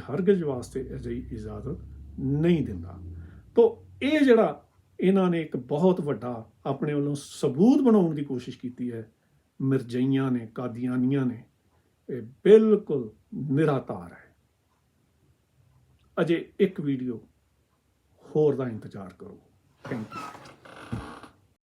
ਹਰਗਿਜ਼ ਵਾਸਤੇ ਅਜਿਹੀ ਇਜਾਜ਼ਤ ਨਹੀਂ ਦਿੰਦਾ। ਤੋ ਇਹ ਜਿਹੜਾ ਇਹਨਾਂ ਨੇ ਇੱਕ ਬਹੁਤ ਵੱਡਾ ਆਪਣੇ ਵੱਲੋਂ ਸਬੂਤ ਬਣਾਉਣ ਦੀ ਕੋਸ਼ਿਸ਼ ਕੀਤੀ ਹੈ ਮਿਰਜ਼ਈਆਂ ਨੇ, ਕਾਦੀਆਨੀਆਂ ਨੇ, ਇਹ ਬਿਲਕੁਲ ਨਿਰਾਧਾਰ ਹੈ। ਅਜੇ ਇੱਕ ਵੀਡੀਓ ਹੋਰ ਦਾ ਇੰਤਜ਼ਾਰ ਕਰੋ। Thank you.